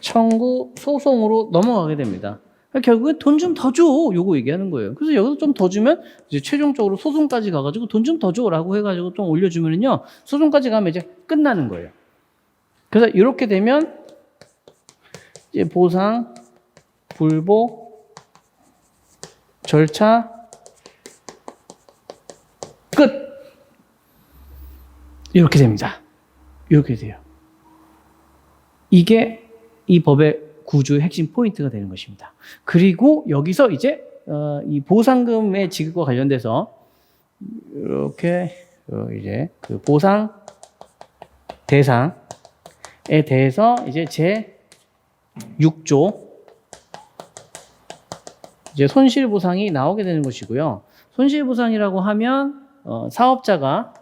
[SPEAKER 1] 청구 소송으로 넘어가게 됩니다. 결국에 돈 좀 더 줘. 요거 얘기하는 거예요. 그래서 여기서 좀 더 주면 이제 최종적으로 소송까지 가가지고 돈 좀 더 줘라고 해가지고 좀 올려주면은요. 소송까지 가면 이제 끝나는 거예요. 그래서 이렇게 되면 이제 보상, 불복, 절차, 끝! 이렇게 됩니다. 이렇게 돼요. 이게 이 법의 구조의 핵심 포인트가 되는 것입니다. 그리고 여기서 이제 이 보상금의 지급과 관련돼서 이렇게 이제 그 보상 대상에 대해서 이제 제 6조 이제 손실보상이 나오게 되는 것이고요. 손실보상이라고 하면 사업자가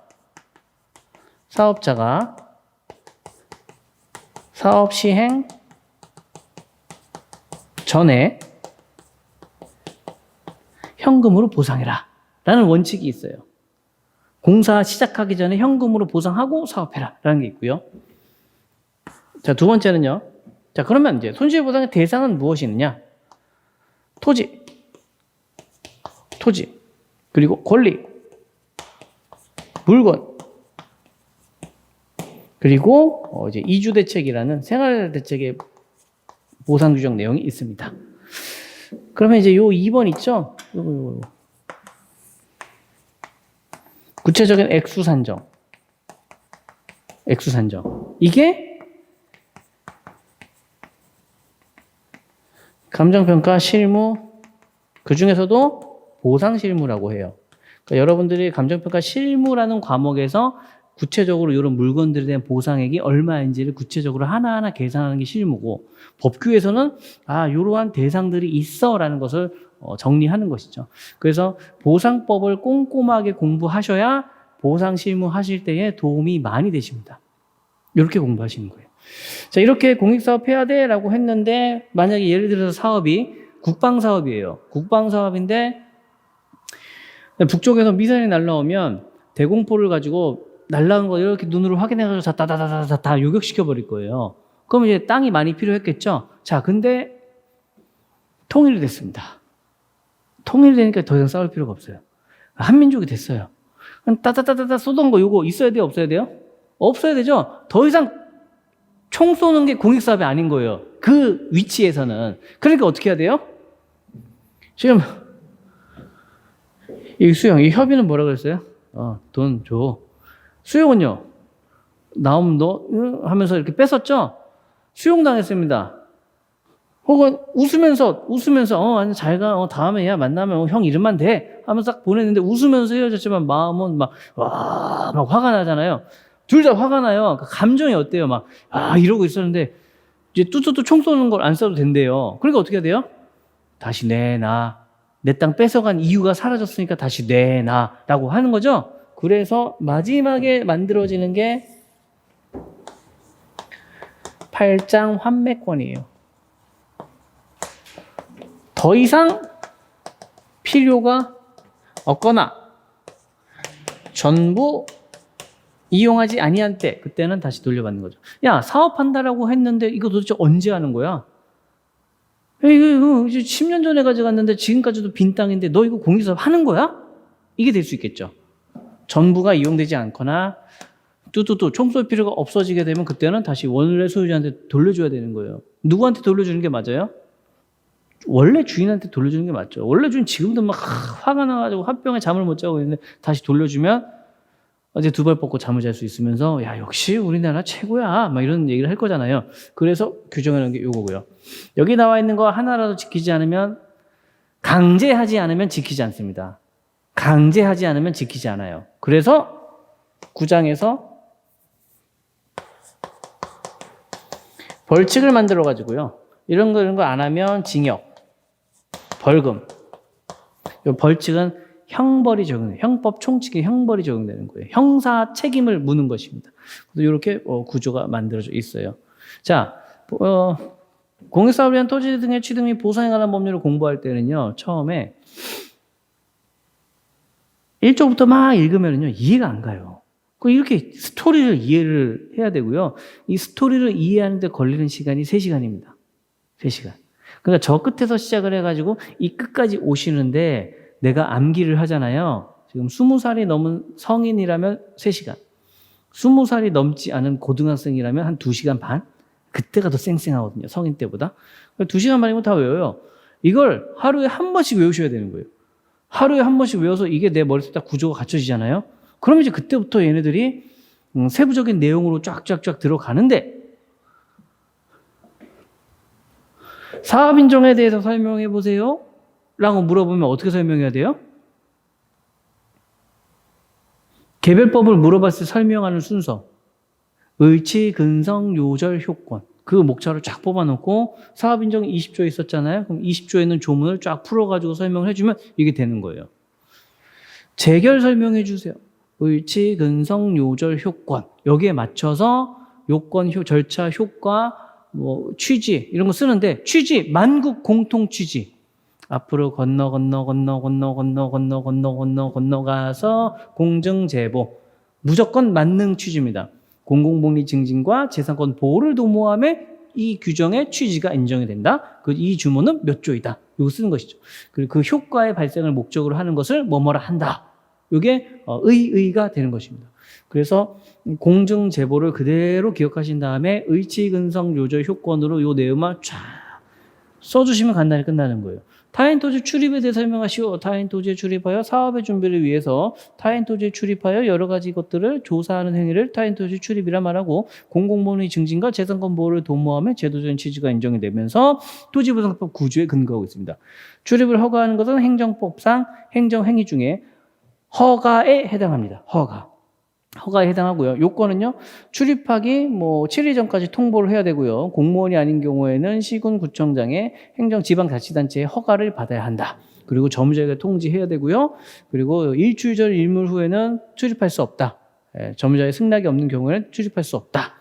[SPEAKER 1] 사업 시행 전에 현금으로 보상해라 라는 원칙이 있어요. 공사 시작하기 전에 현금으로 보상하고 사업해라 라는 게 있고요. 자, 두 번째는요. 자, 그러면 이제 손실보상의 대상은 무엇이느냐? 토지, 그리고 권리, 물건, 그리고 이제 이주대책이라는 생활대책의 보상 규정 내용이 있습니다. 그러면 이제 요 2번 있죠? 요거. 구체적인 액수 산정. 이게 감정평가 실무, 그 중에서도 보상 실무라고 해요. 그러니까 여러분들이 감정평가 실무라는 과목에서 구체적으로 이런 물건들에 대한 보상액이 얼마인지를 구체적으로 하나하나 계산하는 게 실무고, 법규에서는 이러한 대상들이 있어라는 것을 정리하는 것이죠. 그래서 보상법을 꼼꼼하게 공부하셔야 보상 실무 하실 때에 도움이 많이 되십니다. 이렇게 공부하시는 거예요. 자, 이렇게 공익사업 해야 돼 라고 했는데, 만약에 예를 들어서 사업이 국방사업이에요. 국방사업인데 북쪽에서 미사일이 날라오면 대공포를 가지고 날라오는 거 이렇게 눈으로 확인해가지고 다 요격시켜 버릴 거예요. 그러면 이제 땅이 많이 필요했겠죠. 자, 근데 통일이 됐습니다. 통일이 되니까 더 이상 싸울 필요가 없어요. 한민족이 됐어요. 따다다다다 쏘던 거 요거 있어야 돼요? 없어야 돼요? 없어야 되죠? 더 이상 총 쏘는 게 공익사업이 아닌 거예요. 그 위치에서는. 그러니까 어떻게 해야 돼요? 지금 이 수영, 이 협의는 뭐라 그랬어요? 돈 줘. 수용은요? 나오면 너 하면서 이렇게 뺏었죠? 수용당했습니다. 혹은 웃으면서 아니 잘 가, 다음에 야 만나면 형 이름만 대 하면서 딱 보냈는데 웃으면서 헤어졌지만 마음은 막 화가 나잖아요. 둘 다 화가 나요. 감정이 어때요? 이러고 있었는데 이제 뚜뚜뚜 총 쏘는 걸 안 써도 된대요. 그러니까 어떻게 해야 돼요? 다시 내놔. 내 땅 뺏어간 이유가 사라졌으니까 다시 내놔라고 하는 거죠. 그래서 마지막에 만들어지는 게 8장 환매권이에요. 더 이상 필요가 없거나 전부 이용하지 아니한 때, 그때는 다시 돌려받는 거죠. 야, 사업한다라고 했는데 이거 도대체 언제 하는 거야? 이거 이제 10년 전에 가져갔는데 지금까지도 빈 땅인데 너 이거 공익사업 하는 거야? 이게 될 수 있겠죠. 전부가 이용되지 않거나 뚜뚜뚜 총 쏠 필요가 없어지게 되면 그때는 다시 원래 소유자한테 돌려줘야 되는 거예요. 누구한테 돌려주는 게 맞아요? 원래 주인한테 돌려주는 게 맞죠. 원래 주인 지금도 막 화가 나가지고 화병에 잠을 못 자고 있는데 다시 돌려주면 어제 두 발 뻗고 잠을 잘 수 있으면서 야 역시 우리나라 최고야 막 이런 얘기를 할 거잖아요. 그래서 규정하는 게 요거고요. 여기 나와 있는 거 하나라도 지키지 않으면, 강제하지 않으면 지키지 않습니다. 강제하지 않으면 지키지 않아요. 그래서 9장에서 벌칙을 만들어 가지고요. 이런 거 안 하면 징역, 벌금. 이 벌칙은 형벌이 적용돼요. 형법 총칙에 형벌이 적용되는 거예요. 형사 책임을 묻는 것입니다. 이렇게 구조가 만들어져 있어요. 자, 공익사업을 위한 토지 등의 취득 및 보상에 관한 법률을 공부할 때는요, 처음에 1조부터 막 읽으면요, 이해가 안 가요. 이렇게 스토리를 이해를 해야 되고요. 이 스토리를 이해하는데 걸리는 시간이 3시간입니다. 3시간. 그러니까 저 끝에서 시작을 해가지고 이 끝까지 오시는데 내가 암기를 하잖아요. 지금 20살이 넘은 성인이라면 3시간. 20살이 넘지 않은 고등학생이라면 한 2시간 반? 그때가 더 쌩쌩하거든요. 성인 때보다. 2시간 반이면 다 외워요. 이걸 하루에 한 번씩 외우셔야 되는 거예요. 하루에 한 번씩 외워서 이게 내 머릿속에 딱 구조가 갖춰지잖아요. 그럼 이제 그때부터 얘네들이 세부적인 내용으로 쫙쫙쫙 들어가는데, 사업인정에 대해서 설명해 보세요 라고 물어보면 어떻게 설명해야 돼요? 개별법을 물어봤을 때 설명하는 순서. 의치, 근성, 요절, 효권. 그 목차를 쫙 뽑아놓고 사업인정이 20조에 있었잖아요. 그럼 20조에 있는 조문을 쫙 풀어가지고 설명을 해주면 이게 되는 거예요. 재결 설명해 주세요. 의치, 근성, 요절, 효권. 여기에 맞춰서 요건, 절차, 효과, 취지 이런 거 쓰는데, 취지 만국 공통 취지. 앞으로 건너가서 공정제보. 무조건 만능 취지입니다. 공공복리 증진과 재산권 보호를 도모함에 이 규정의 취지가 인정이 된다. 이 주문은 몇 조이다. 이거 쓰는 것이죠. 그리고 그 효과의 발생을 목적으로 하는 것을 뭐뭐라 한다. 이게 의가 되는 것입니다. 그래서 공정 제보를 그대로 기억하신 다음에 의치, 근성, 요절, 효권으로 이 내용만 쫙 써주시면 간단히 끝나는 거예요. 타인 토지 출입에 대해 설명하시오. 타인 토지에 출입하여 사업의 준비를 위해서 타인 토지에 출입하여 여러 가지 것들을 조사하는 행위를 타인 토지 출입이라 말하고, 공공복리 증진과 재산권 보호를 도모하며 제도적인 취지가 인정이 되면서 토지부상법 9조에 근거하고 있습니다. 출입을 허가하는 것은 행정법상 행정행위 중에 허가에 해당합니다. 허가에 해당하고요. 요건은요, 출입하기 7일 전까지 통보를 해야 되고요. 공무원이 아닌 경우에는 시군 구청장의 행정지방자치단체의 허가를 받아야 한다. 그리고 점유자에게 통지해야 되고요. 그리고 일주일 전 일몰 후에는 출입할 수 없다. 점유자의 승낙이 없는 경우에는 출입할 수 없다.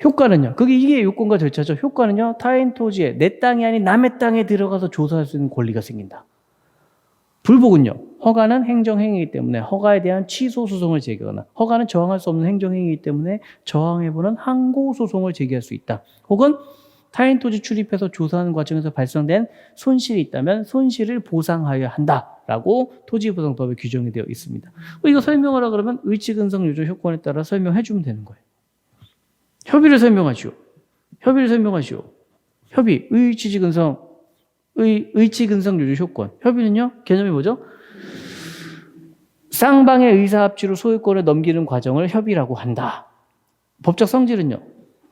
[SPEAKER 1] 효과는요, 이게 요건과 절차죠. 효과는요, 타인 토지에 내 땅이 아닌 남의 땅에 들어가서 조사할 수 있는 권리가 생긴다. 불복은요, 허가는 행정행위이기 때문에 허가에 대한 취소소송을 제기하거나, 허가는 저항할 수 없는 행정행위이기 때문에 저항해보는 항고소송을 제기할 수 있다. 혹은 타인 토지 출입해서 조사하는 과정에서 발생된 손실이 있다면 손실을 보상하여야 한다라고 토지보상법에 규정이 되어 있습니다. 이거 설명하라 그러면 의치근성 유조 효권에 따라 설명해 주면 되는 거예요. 협의를 설명하시오. 협의를 설명하시오. 협의, 의치근성 유조 효권. 협의는요, 개념이 뭐죠? 쌍방의 의사합치로 소유권을 넘기는 과정을 협의라고 한다. 법적 성질은요,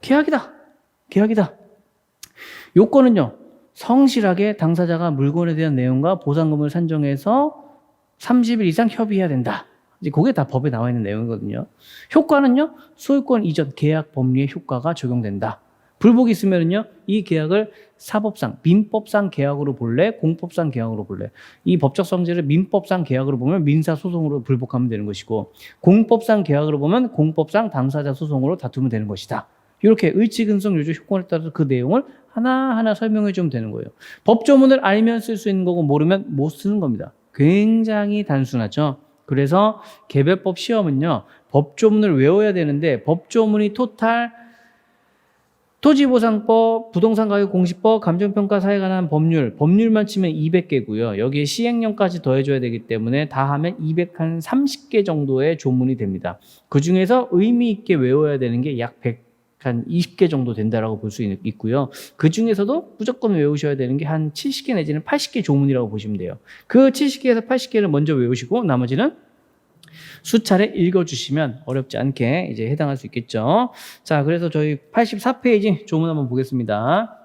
[SPEAKER 1] 계약이다. 계약이다. 요건은요, 성실하게 당사자가 물건에 대한 내용과 보상금을 산정해서 30일 이상 협의해야 된다. 이제 그게 다 법에 나와 있는 내용이거든요. 효과는요, 소유권 이전 계약 법리의 효과가 적용된다. 불복이 있으면은요, 이 계약을 사법상, 민법상 계약으로 볼래, 공법상 계약으로 볼래. 이 법적 성질을 민법상 계약으로 보면 민사소송으로 불복하면 되는 것이고, 공법상 계약으로 보면 공법상 당사자 소송으로 다투면 되는 것이다. 이렇게 의치근성 유조 효권에 따라서 그 내용을 하나하나 설명해 주면 되는 거예요. 법조문을 알면 쓸 수 있는 거고 모르면 못 쓰는 겁니다. 굉장히 단순하죠. 그래서 개별법 시험은요, 법조문을 외워야 되는데 법조문이 토탈 토지보상법, 부동산가격공시법, 감정평가사에 관한 법률만 치면 200개고요. 여기에 시행령까지 더해줘야 되기 때문에 다 하면 230개 정도의 조문이 됩니다. 그 중에서 의미 있게 외워야 되는 게 약 20개 정도 된다라고 볼 수 있고요. 그 중에서도 무조건 외우셔야 되는 게 한 70개 내지는 80개 조문이라고 보시면 돼요. 그 70개에서 80개를 먼저 외우시고 나머지는 수차례 읽어주시면 어렵지 않게 이제 해당할 수 있겠죠. 자, 그래서 저희 84페이지 조문 한번 보겠습니다.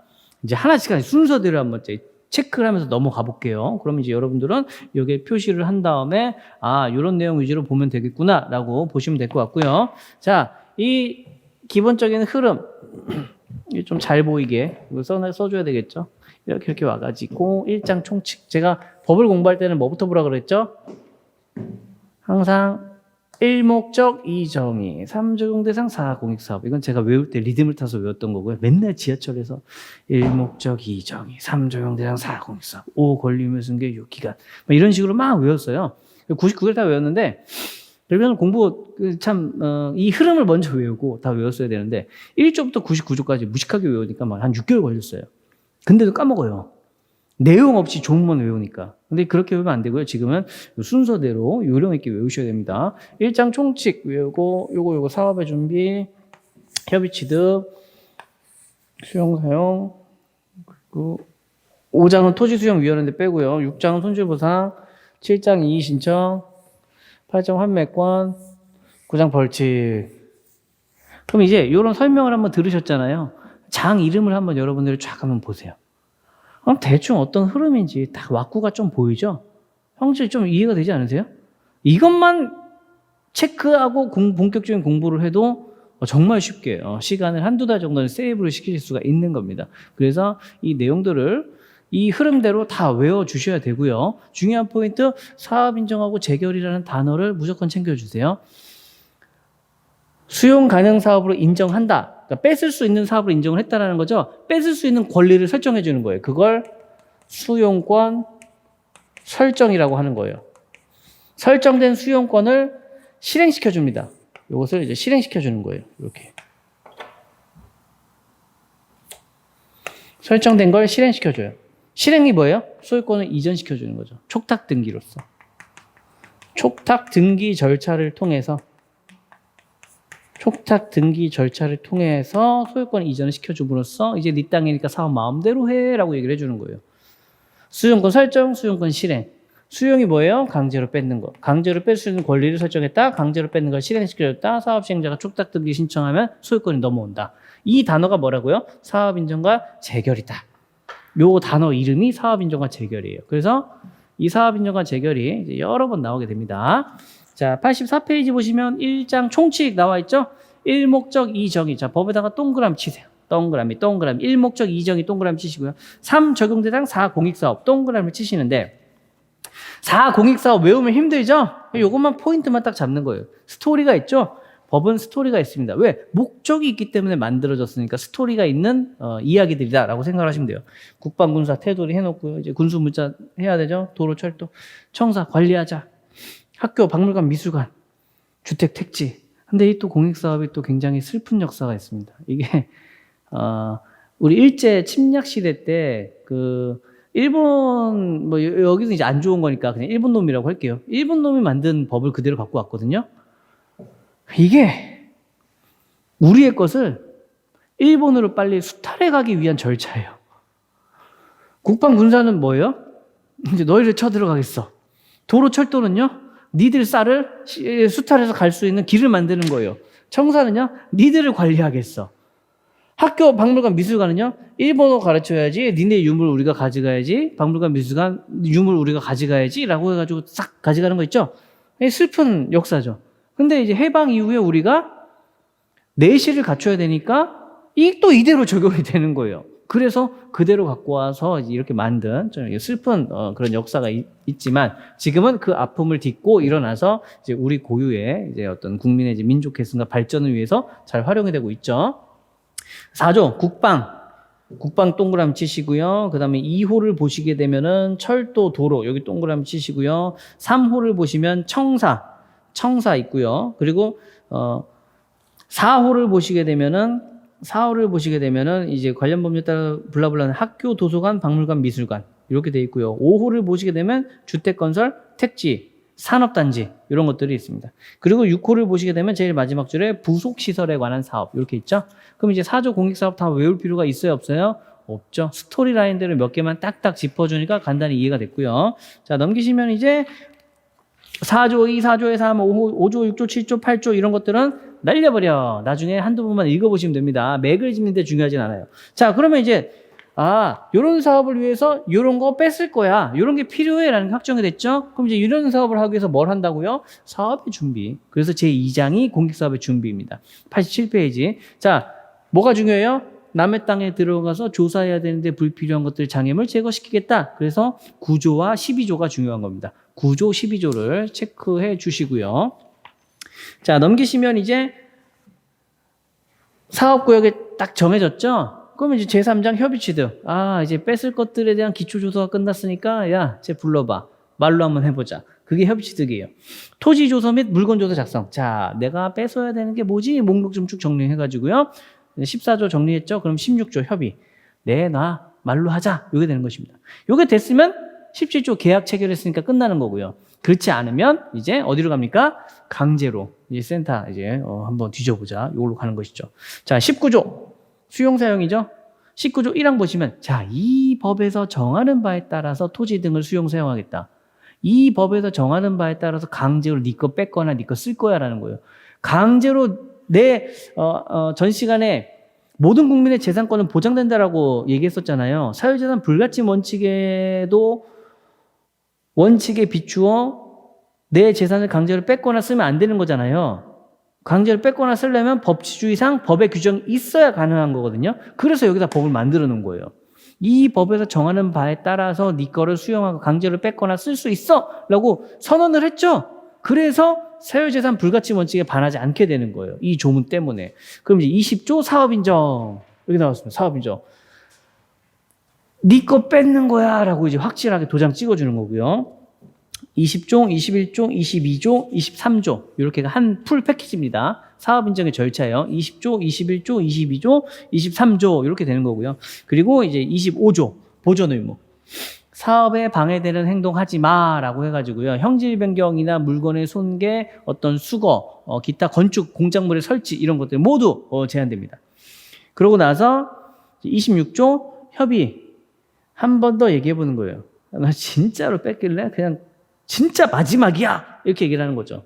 [SPEAKER 1] 이제 하나씩 순서대로 한번 체크를 하면서 넘어가 볼게요. 그럼 이제 여러분들은 여기에 표시를 한 다음에 이런 내용 위주로 보면 되겠구나 라고 보시면 될 것 같고요. 자, 이 기본적인 흐름 좀 잘 보이게 이거 써줘야 되겠죠. 이렇게 와가지고 일장 총칙. 제가 법을 공부할 때는 뭐부터 보라 그랬죠? 항상 1목적 2정의 3적용대상 4공익사업. 이건 제가 외울 때 리듬을 타서 외웠던 거고요. 맨날 지하철에서 1목적 2정의 3적용대상 4공익사업 5 권리유무 승계 6기간 이런 식으로 막 외웠어요. 99개를 다 외웠는데 그러면 공부 이 흐름을 먼저 외우고 다 외웠어야 되는데 1조부터 99조까지 무식하게 외우니까 막 한 6개월 걸렸어요. 근데도 까먹어요. 내용 없이 조문만 외우니까. 근데 그렇게 외우면 안 되고요. 지금은 순서대로 요령 있게 외우셔야 됩니다. 1장 총칙 외우고 요거 사업의 준비, 협의 취득, 수용 사용, 그리고 5장은 토지 수용 위원회인데 빼고요. 6장은 손실 보상, 7장 이의 신청, 8장 환매권, 9장 벌칙. 그럼 이제 이런 설명을 한번 들으셨잖아요. 장 이름을 한번 여러분들이 쫙 한번 보세요. 그럼 대충 어떤 흐름인지 다 왁구가 좀 보이죠? 형질 좀 이해가 되지 않으세요? 이것만 체크하고 본격적인 공부를 해도 정말 쉽게 시간을 한두 달 정도는 세이브를 시키실 수가 있는 겁니다. 그래서 이 내용들을 이 흐름대로 다 외워주셔야 되고요. 중요한 포인트, 사업 인정하고 재결이라는 단어를 무조건 챙겨주세요. 수용 가능 사업으로 인정한다. 그러니까 뺏을 수 있는 사업으로 인정을 했다는 거죠. 뺏을 수 있는 권리를 설정해 주는 거예요. 그걸 수용권 설정이라고 하는 거예요. 설정된 수용권을 실행시켜 줍니다. 이것을 이제 실행시켜 주는 거예요. 이렇게. 설정된 걸 실행시켜 줘요. 실행이 뭐예요? 소유권을 이전시켜 주는 거죠. 촉탁 등기로서. 촉탁 등기 절차를 통해서 소유권 이전을 시켜줌으로써 이제 네 땅이니까 사업 마음대로 해라고 얘기를 해주는 거예요. 수용권 설정, 수용권 실행. 수용이 뭐예요? 강제로 뺏는 거. 강제로 뺄 수 있는 권리를 설정했다. 강제로 뺏는 걸 실행시켜줬다. 사업 시행자가 촉탁 등기 신청하면 소유권이 넘어온다. 이 단어가 뭐라고요? 사업 인정과 재결이다. 요 단어 이름이 사업 인정과 재결이에요. 그래서 이 사업 인정과 재결이 이제 여러 번 나오게 됩니다. 자, 84페이지 보시면 1장 총칙 나와 있죠? 1목적 2정의. 자, 법에다가 동그라미 치세요. 동그라미. 1목적 2정의 동그라미 치시고요. 3 적용대상 4 공익사업 동그라미 치시는데 4 공익사업 외우면 힘들죠? 요것만 포인트만 딱 잡는 거예요. 스토리가 있죠? 법은 스토리가 있습니다. 왜? 목적이 있기 때문에 만들어졌으니까 스토리가 있는 이야기들이다라고 생각을 하시면 돼요. 국방군사 태도리 해놓고요. 이제 군수문자 해야 되죠? 도로, 철도, 청사 관리하자. 학교, 박물관, 미술관, 주택, 택지. 근데 이 또 공익사업이 또 굉장히 슬픈 역사가 있습니다. 이게 우리 일제 침략 시대 때 일본 뭐 여기서 이제 안 좋은 거니까 그냥 일본 놈이라고 할게요. 일본 놈이 만든 법을 그대로 갖고 왔거든요. 이게 우리의 것을 일본으로 빨리 수탈해 가기 위한 절차예요. 국방 군사는 뭐예요? 이제 너희를 쳐들어가겠어. 도로 철도는요, 니들 쌀을 수탈해서 갈 수 있는 길을 만드는 거예요. 청사는요, 니들을 관리하겠어. 학교, 박물관, 미술관은요, 일본어 가르쳐야지, 니네 유물 우리가 가져가야지, 박물관, 미술관 유물 우리가 가져가야지, 라고 해가지고 싹 가져가는 거 있죠? 슬픈 역사죠. 근데 이제 해방 이후에 우리가 내실을 갖춰야 되니까, 또 이대로 적용이 되는 거예요. 그래서 그대로 갖고 와서 이렇게 만든 좀 슬픈 그런 역사가 있지만 지금은 그 아픔을 딛고 일어나서 이제 우리 고유의 이제 어떤 국민의 이제 민족 계승과 발전을 위해서 잘 활용이 되고 있죠. 4조 국방 동그라미 치시고요. 그 다음에 2호를 보시게 되면은 철도 도로 여기 동그라미 치시고요. 3호를 보시면 청사 있고요. 그리고 4호를 보시게 되면은 이제 관련 법률에 따라 블라블라는 학교, 도서관, 박물관, 미술관 이렇게 돼 있고요. 5호를 보시게 되면 주택건설, 택지, 산업단지 이런 것들이 있습니다. 그리고 6호를 보시게 되면 제일 마지막 줄에 부속시설에 관한 사업 이렇게 있죠. 그럼 이제 4조 공익사업 다 외울 필요가 있어요, 없어요? 없죠. 스토리 라인들을 몇 개만 딱딱 짚어주니까 간단히 이해가 됐고요. 자, 넘기시면 이제 4조 2, 4조에 3, 5조, 6조, 7조, 8조 이런 것들은 날려버려. 나중에 한두 번만 읽어보시면 됩니다. 맥을 짚는데 중요하진 않아요. 자, 그러면 이제 요런 사업을 위해서 요런 거 뺐을 거야. 요런 게 필요해 라는 게 확정이 됐죠? 그럼 이제 이런 사업을 하기 위해서 뭘 한다고요? 사업의 준비. 그래서 제2장이 공익사업의 준비입니다. 87페이지. 자, 뭐가 중요해요? 남의 땅에 들어가서 조사해야 되는데 불필요한 것들 장애물 제거시키겠다. 그래서 9조와 12조가 중요한 겁니다. 9조, 12조를 체크해 주시고요. 자, 넘기시면 이제 사업구역에 딱 정해졌죠? 그러면 이제 제3장 협의 취득. 이제 뺏을 것들에 대한 기초조사가 끝났으니까, 야, 쟤 불러봐. 말로 한번 해보자. 그게 협의 취득이에요. 토지조사 및 물건조사 작성. 자, 내가 뺏어야 되는 게 뭐지? 목록 좀 쭉 정리해가지고요. 14조 정리했죠? 그럼 16조 협의. 내놔. 말로 하자. 이게 되는 것입니다. 이게 됐으면 17조 계약 체결했으니까 끝나는 거고요. 그렇지 않으면 이제 어디로 갑니까? 강제로 이제 센터 이제 한번 뒤져보자. 이걸로 가는 것이죠. 자, 19조 수용 사용이죠. 19조 1항 보시면 자, 이 법에서 정하는 바에 따라서 토지 등을 수용 사용하겠다. 이 법에서 정하는 바에 따라서 강제로 네 거 뺏거나 네 거 쓸 거야라는 거예요. 강제로 전 시간에 모든 국민의 재산권은 보장된다라고 얘기했었잖아요. 사유재산 불가침 원칙에 비추어 내 재산을 강제로 뺏거나 쓰면 안 되는 거잖아요. 강제로 뺏거나 쓰려면 법치주의상 법의 규정이 있어야 가능한 거거든요. 그래서 여기다 법을 만들어 놓은 거예요. 이 법에서 정하는 바에 따라서 네 거를 수용하고 강제로 뺏거나 쓸 수 있어 라고 선언을 했죠. 그래서 사유재산 불가침 원칙에 반하지 않게 되는 거예요. 이 조문 때문에. 그럼 이제 20조 사업인정. 여기 나왔습니다. 사업인정. 네 거 뺏는 거야 라고 이제 확실하게 도장 찍어주는 거고요. 20조, 21조, 22조, 23조 이렇게 한 풀 패키지입니다. 사업 인정의 절차예요. 20조, 21조, 22조, 23조 이렇게 되는 거고요. 그리고 이제 25조 보존 의무. 사업에 방해되는 행동하지 마라고 해가지고요. 형질 변경이나 물건의 손괴, 어떤 수거, 기타 건축, 공작물의 설치 이런 것들 모두 제한됩니다. 그러고 나서 26조 협의 한 번 더 얘기해 보는 거예요. 나 진짜로 뺏길래? 그냥 진짜 마지막이야! 이렇게 얘기를 하는 거죠.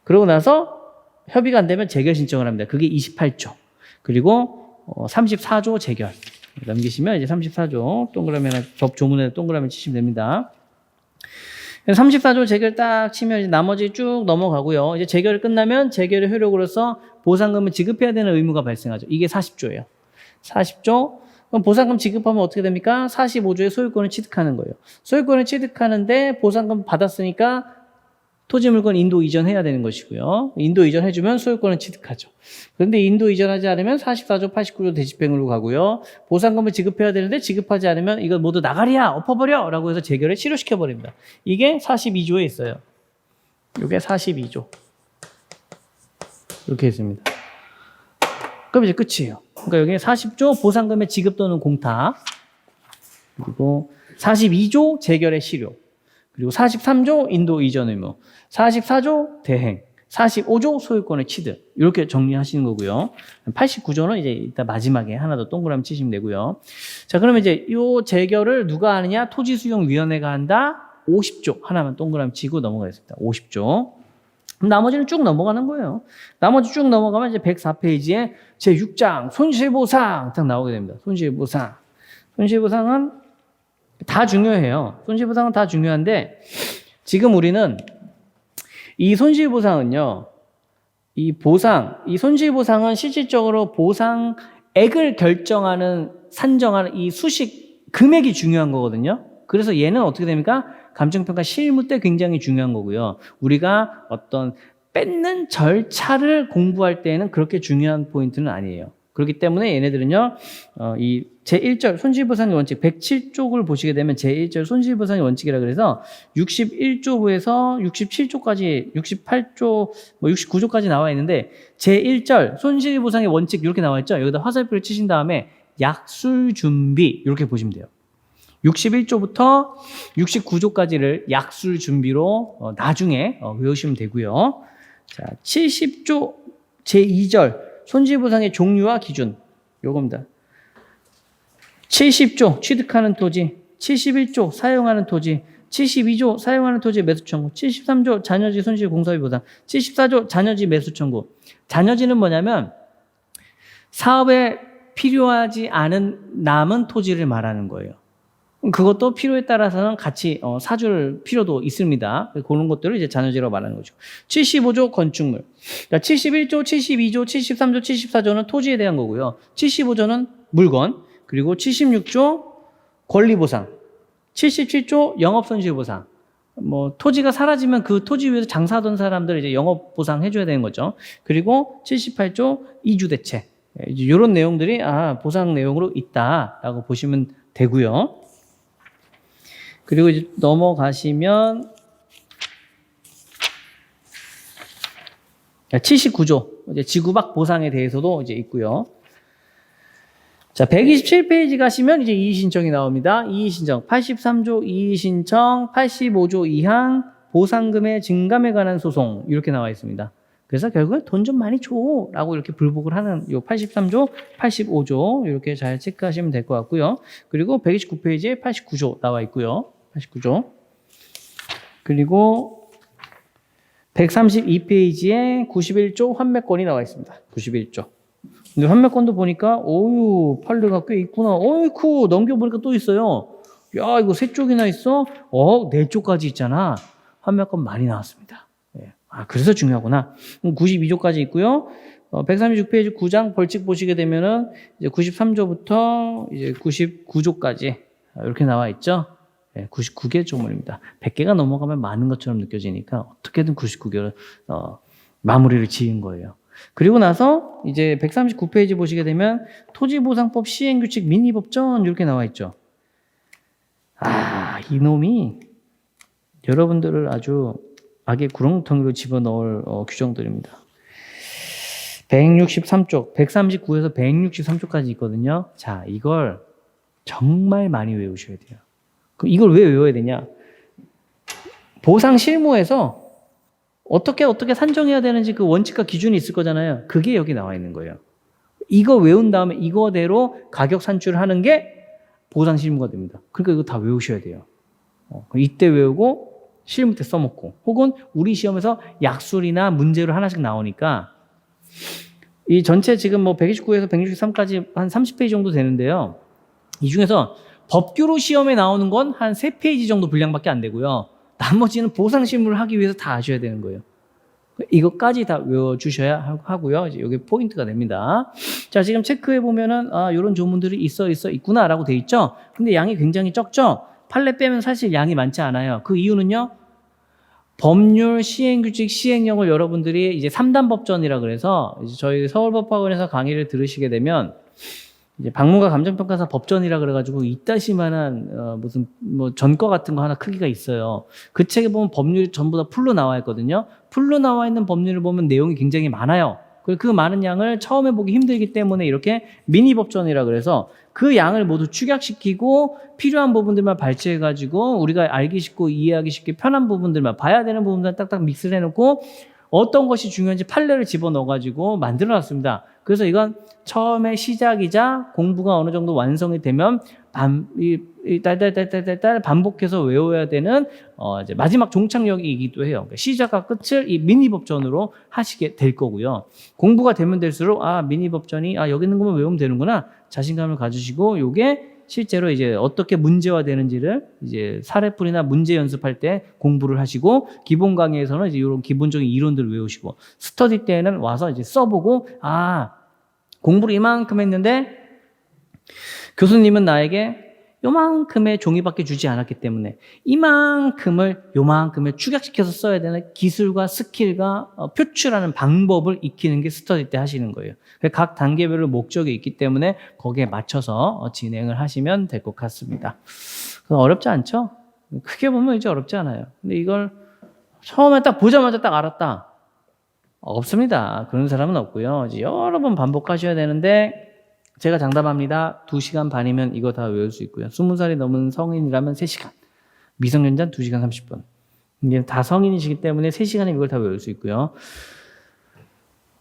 [SPEAKER 1] 그러고 나서 협의가 안 되면 재결 신청을 합니다. 그게 28조. 그리고 34조 재결. 넘기시면 이제 34조 동그라미나 법 조문에 동그라미 치시면 됩니다. 34조 재결 딱 치면 이제 나머지 쭉 넘어가고요. 이제 재결이 끝나면 재결의 효력으로서 보상금을 지급해야 되는 의무가 발생하죠. 이게 40조예요. 40조. 그럼 보상금 지급하면 어떻게 됩니까? 45조의 소유권을 취득하는 거예요. 소유권을 취득하는데 보상금 받았으니까 토지 물건 인도 이전해야 되는 것이고요. 인도 이전해주면 소유권을 취득하죠. 그런데 인도 이전하지 않으면 44조, 89조 대집행으로 가고요. 보상금을 지급해야 되는데 지급하지 않으면 이거 모두 나가리야! 엎어버려! 라고 해서 재결을 치료시켜버립니다. 이게 42조에 있어요. 이게 42조. 이렇게 있습니다. 그럼 이제 끝이에요. 그러니까 여기 40조 보상금의 지급 또는 공탁, 그리고 42조 재결의 실효, 그리고 43조 인도 이전 의무, 44조 대행, 45조 소유권의 취득, 이렇게 정리하시는 거고요. 89조는 이제 이따 마지막에 하나 더 동그라미 치시면 되고요. 자, 그러면 이제 이 재결을 누가 하느냐? 토지수용위원회가 한다. 50조 하나만 동그라미 치고 넘어가겠습니다. 50조. 그럼 나머지는 쭉 넘어가는 거예요. 나머지 쭉 넘어가면 이제 104페이지에 제6장 손실보상 딱 나오게 됩니다. 손실보상. 손실보상은 다 중요해요. 손실보상은 다 중요한데 지금 우리는 이 손실보상은요, 이 손실보상은 실질적으로 보상액을 결정하는, 산정하는 이 수식, 금액이 중요한 거거든요. 그래서 얘는 어떻게 됩니까? 감정평가 실무 때 굉장히 중요한 거고요. 우리가 어떤 뺏는 절차를 공부할 때에는 그렇게 중요한 포인트는 아니에요. 그렇기 때문에 얘네들은요, 이 제1절 손실보상의 원칙 107쪽을 보시게 되면 제1절 손실보상의 원칙이라 그래서 61조부에서 67조까지 68조 뭐 69조까지 나와 있는데 제1절 손실보상의 원칙 이렇게 나와 있죠. 여기다 화살표를 치신 다음에 약술 준비 이렇게 보시면 돼요. 61조부터 69조까지를 약술 준비로 나중에 외우시면 되고요. 자, 70조 제2절 손실보상의 종류와 기준 요겁니다. 70조 취득하는 토지, 71조 사용하는 토지, 72조 사용하는 토지 매수 청구, 73조 잔여지 손실 공사비 보상, 74조 잔여지 매수 청구. 잔여지는 뭐냐면 사업에 필요하지 않은 남은 토지를 말하는 거예요. 그것도 필요에 따라서는 같이 사줄 필요도 있습니다. 그런 것들을 이제 잔여지라고 말하는 거죠. 75조 건축물. 그러니까 71조, 72조, 73조, 74조는 토지에 대한 거고요. 75조는 물건, 그리고 76조 권리보상, 77조 영업손실보상. 뭐 토지가 사라지면 그 토지 위에서 장사하던 사람들 이제 영업보상 해줘야 되는 거죠. 그리고 78조 이주대책. 이런 내용들이 보상 내용으로 있다라고 보시면 되고요. 그리고 이제 넘어가시면 79조 이제 지구박 보상에 대해서도 이제 있고요. 자, 127페이지 가시면 이제 이의신청이 나옵니다. 이의신청 83조 이의신청 85조 2항 보상금의 증감에 관한 소송 이렇게 나와 있습니다. 그래서 결국은 돈 좀 많이 줘라고 이렇게 불복을 하는 요 83조, 85조 이렇게 잘 체크하시면 될 것 같고요. 그리고 129페이지에 89조 나와 있고요. 89조. 그리고 132페이지에 91조 환매권이 나와 있습니다. 91조. 근데 환매권도 보니까 판례가 꽤 있구나. 어이쿠 넘겨보니까 또 있어요. 야 이거 3쪽이나 있어? 4쪽까지 있잖아. 환매권 많이 나왔습니다. 예. 그래서 중요하구나. 92조까지 있고요. 136페이지 9장 벌칙 보시게 되면은 이제 93조부터 이제 99조까지 이렇게 나와 있죠. 99개 조문입니다. 100개가 넘어가면 많은 것처럼 느껴지니까 어떻게든 99개를 마무리를 지은 거예요. 그리고 나서 이제 139페이지 보시게 되면 토지보상법 시행규칙 민의법전 이렇게 나와 있죠. 이놈이 여러분들을 아주 악의 구렁텅이로 집어넣을 규정들입니다. 163쪽, 139에서 163쪽까지 있거든요. 자, 이걸 정말 많이 외우셔야 돼요. 그럼 이걸 왜 외워야 되냐? 보상 실무에서 어떻게 산정해야 되는지 그 원칙과 기준이 있을 거잖아요. 그게 여기 나와 있는 거예요. 이거 외운 다음에 이거대로 가격 산출을 하는 게 보상 실무가 됩니다. 그러니까 이거 다 외우셔야 돼요. 이때 외우고 실무 때 써먹고 혹은 우리 시험에서 약술이나 문제로 하나씩 나오니까 이 전체 지금 뭐 129에서 163까지 한 30페이지 정도 되는데요. 이 중에서 법규로 시험에 나오는 건 한 3페이지 정도 분량밖에 안 되고요. 나머지는 보상 실무를 하기 위해서 다 아셔야 되는 거예요. 이것까지 다 외워주셔야 하고요. 이제 이게 포인트가 됩니다. 자, 지금 체크해 보면은 이런 조문들이 있구나라고 돼 있죠. 근데 양이 굉장히 적죠. 판례 빼면 사실 양이 많지 않아요. 그 이유는요. 법률 시행규칙 시행령을 여러분들이 이제 3단 법전이라 그래서 이제 저희 서울법학원에서 강의를 들으시게 되면 이제 박문과 감정평가사 법전이라 그래가지고 이따시만한 무슨 뭐 전과 같은 거 하나 크기가 있어요. 그 책에 보면 법률이 전부 다 풀로 나와 있거든요. 풀로 나와 있는 법률을 보면 내용이 굉장히 많아요. 그 많은 양을 처음에 보기 힘들기 때문에 이렇게 미니 법전이라 그래서 그 양을 모두 축약시키고 필요한 부분들만 발췌해가지고 우리가 알기 쉽고 이해하기 쉽게 편한 부분들만 봐야 되는 부분들만 딱딱 믹스를 해놓고 어떤 것이 중요한지 판례를 집어넣어가지고 만들어놨습니다. 그래서 이건 처음에 시작이자 공부가 어느 정도 완성이 되면 딸 반복해서 외워야 되는 이제 마지막 종착역이기도 해요. 그러니까 시작과 끝을 이 미니 법전으로 하시게 될 거고요. 공부가 되면 될수록 미니 법전이 여기 있는 것만 외우면 되는구나 자신감을 가지시고 요게 실제로 이제 어떻게 문제화 되는지를 이제 사례풀이나 문제 연습할 때 공부를 하시고 기본 강의에서는 이제 이런 기본적인 이론들을 외우시고 스터디 때는 와서 이제 써보고 공부를 이만큼 했는데 교수님은 나에게 요만큼의 종이밖에 주지 않았기 때문에 이만큼을 요만큼에 축약시켜서 써야 되는 기술과 스킬과 표출하는 방법을 익히는 게 스터디 때 하시는 거예요. 각 단계별로 목적이 있기 때문에 거기에 맞춰서 진행을 하시면 될 것 같습니다. 어렵지 않죠? 크게 보면 이제 어렵지 않아요. 근데 이걸 처음에 딱 보자마자 딱 알았다. 없습니다. 그런 사람은 없고요. 이제 여러 번 반복하셔야 되는데 제가 장담합니다. 2시간 반이면 이거 다 외울 수 있고요. 20살이 넘은 성인이라면 3시간. 미성년자는 2시간 30분. 이게 다 성인이시기 때문에 3시간에 이걸 다 외울 수 있고요.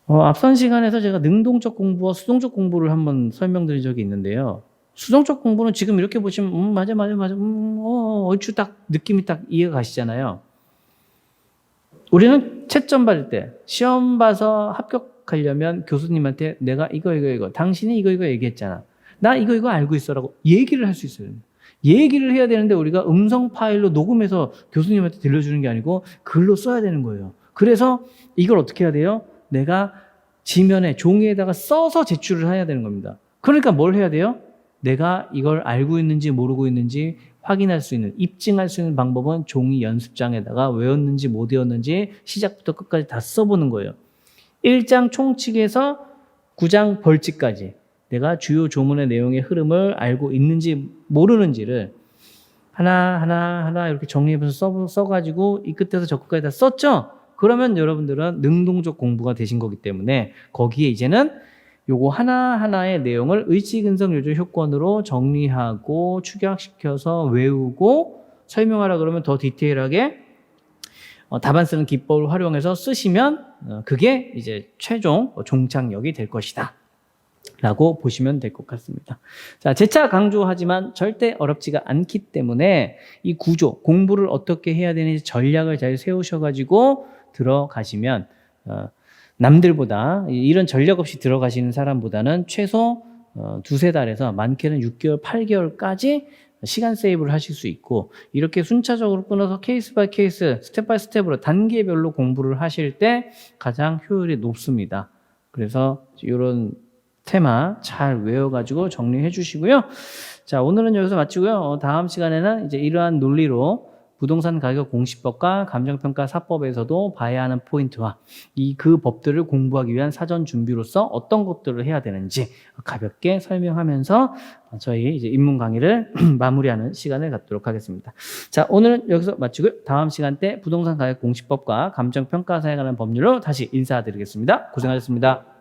[SPEAKER 1] 앞선 시간에서 제가 능동적 공부와 수동적 공부를 한번 설명드린 적이 있는데요. 수동적 공부는 지금 이렇게 보시면 맞아. 얼추 딱 느낌이 딱 이해가 가시잖아요. 우리는 채점 받을 때 시험 봐서 합격하려면 교수님한테 내가 이거 당신이 이거 얘기했잖아. 나 이거 알고 있어라고 얘기를 할 수 있어요. 얘기를 해야 되는데 우리가 음성 파일로 녹음해서 교수님한테 들려주는 게 아니고 글로 써야 되는 거예요. 그래서 이걸 어떻게 해야 돼요? 내가 지면에 종이에다가 써서 제출을 해야 되는 겁니다. 그러니까 뭘 해야 돼요? 내가 이걸 알고 있는지 모르고 있는지 확인할 수 있는, 입증할 수 있는 방법은 종이 연습장에다가 외웠는지 못 외웠는지 시작부터 끝까지 다 써보는 거예요. 1장 총칙에서 9장 벌칙까지 내가 주요 조문의 내용의 흐름을 알고 있는지 모르는지를 하나 이렇게 정리해서 써가지고 이 끝에서 저 끝까지 다 썼죠? 그러면 여러분들은 능동적 공부가 되신 거기 때문에 거기에 이제는 요거 하나하나의 내용을 의지근성 요조 효권으로 정리하고 축약시켜서 외우고 설명하라 그러면 더 디테일하게 답안 쓰는 기법을 활용해서 쓰시면 그게 이제 최종 종착역이 될 것이다 라고 보시면 될 것 같습니다. 자, 재차 강조하지만 절대 어렵지가 않기 때문에 이 구조, 공부를 어떻게 해야 되는지 전략을 잘 세우셔가지고 들어가시면 남들보다 이런 전략 없이 들어가시는 사람보다는 최소 2-3달에서 많게는 6개월, 8개월까지 시간 세이브를 하실 수 있고 이렇게 순차적으로 끊어서 케이스 바이 케이스, 스텝 바이 스텝으로 단계별로 공부를 하실 때 가장 효율이 높습니다. 그래서 이런 테마 잘 외워가지고 정리해 주시고요. 자, 오늘은 여기서 마치고요. 다음 시간에는 이제 이러한 논리로 부동산 가격 공시법과 감정평가 사법에서도 봐야 하는 포인트와 그 법들을 공부하기 위한 사전 준비로서 어떤 것들을 해야 되는지 가볍게 설명하면서 저희 이제 입문 강의를 마무리하는 시간을 갖도록 하겠습니다. 자, 오늘은 여기서 마치고요. 다음 시간 때 부동산 가격 공시법과 감정평가사에 관한 법률로 다시 인사드리겠습니다. 고생하셨습니다.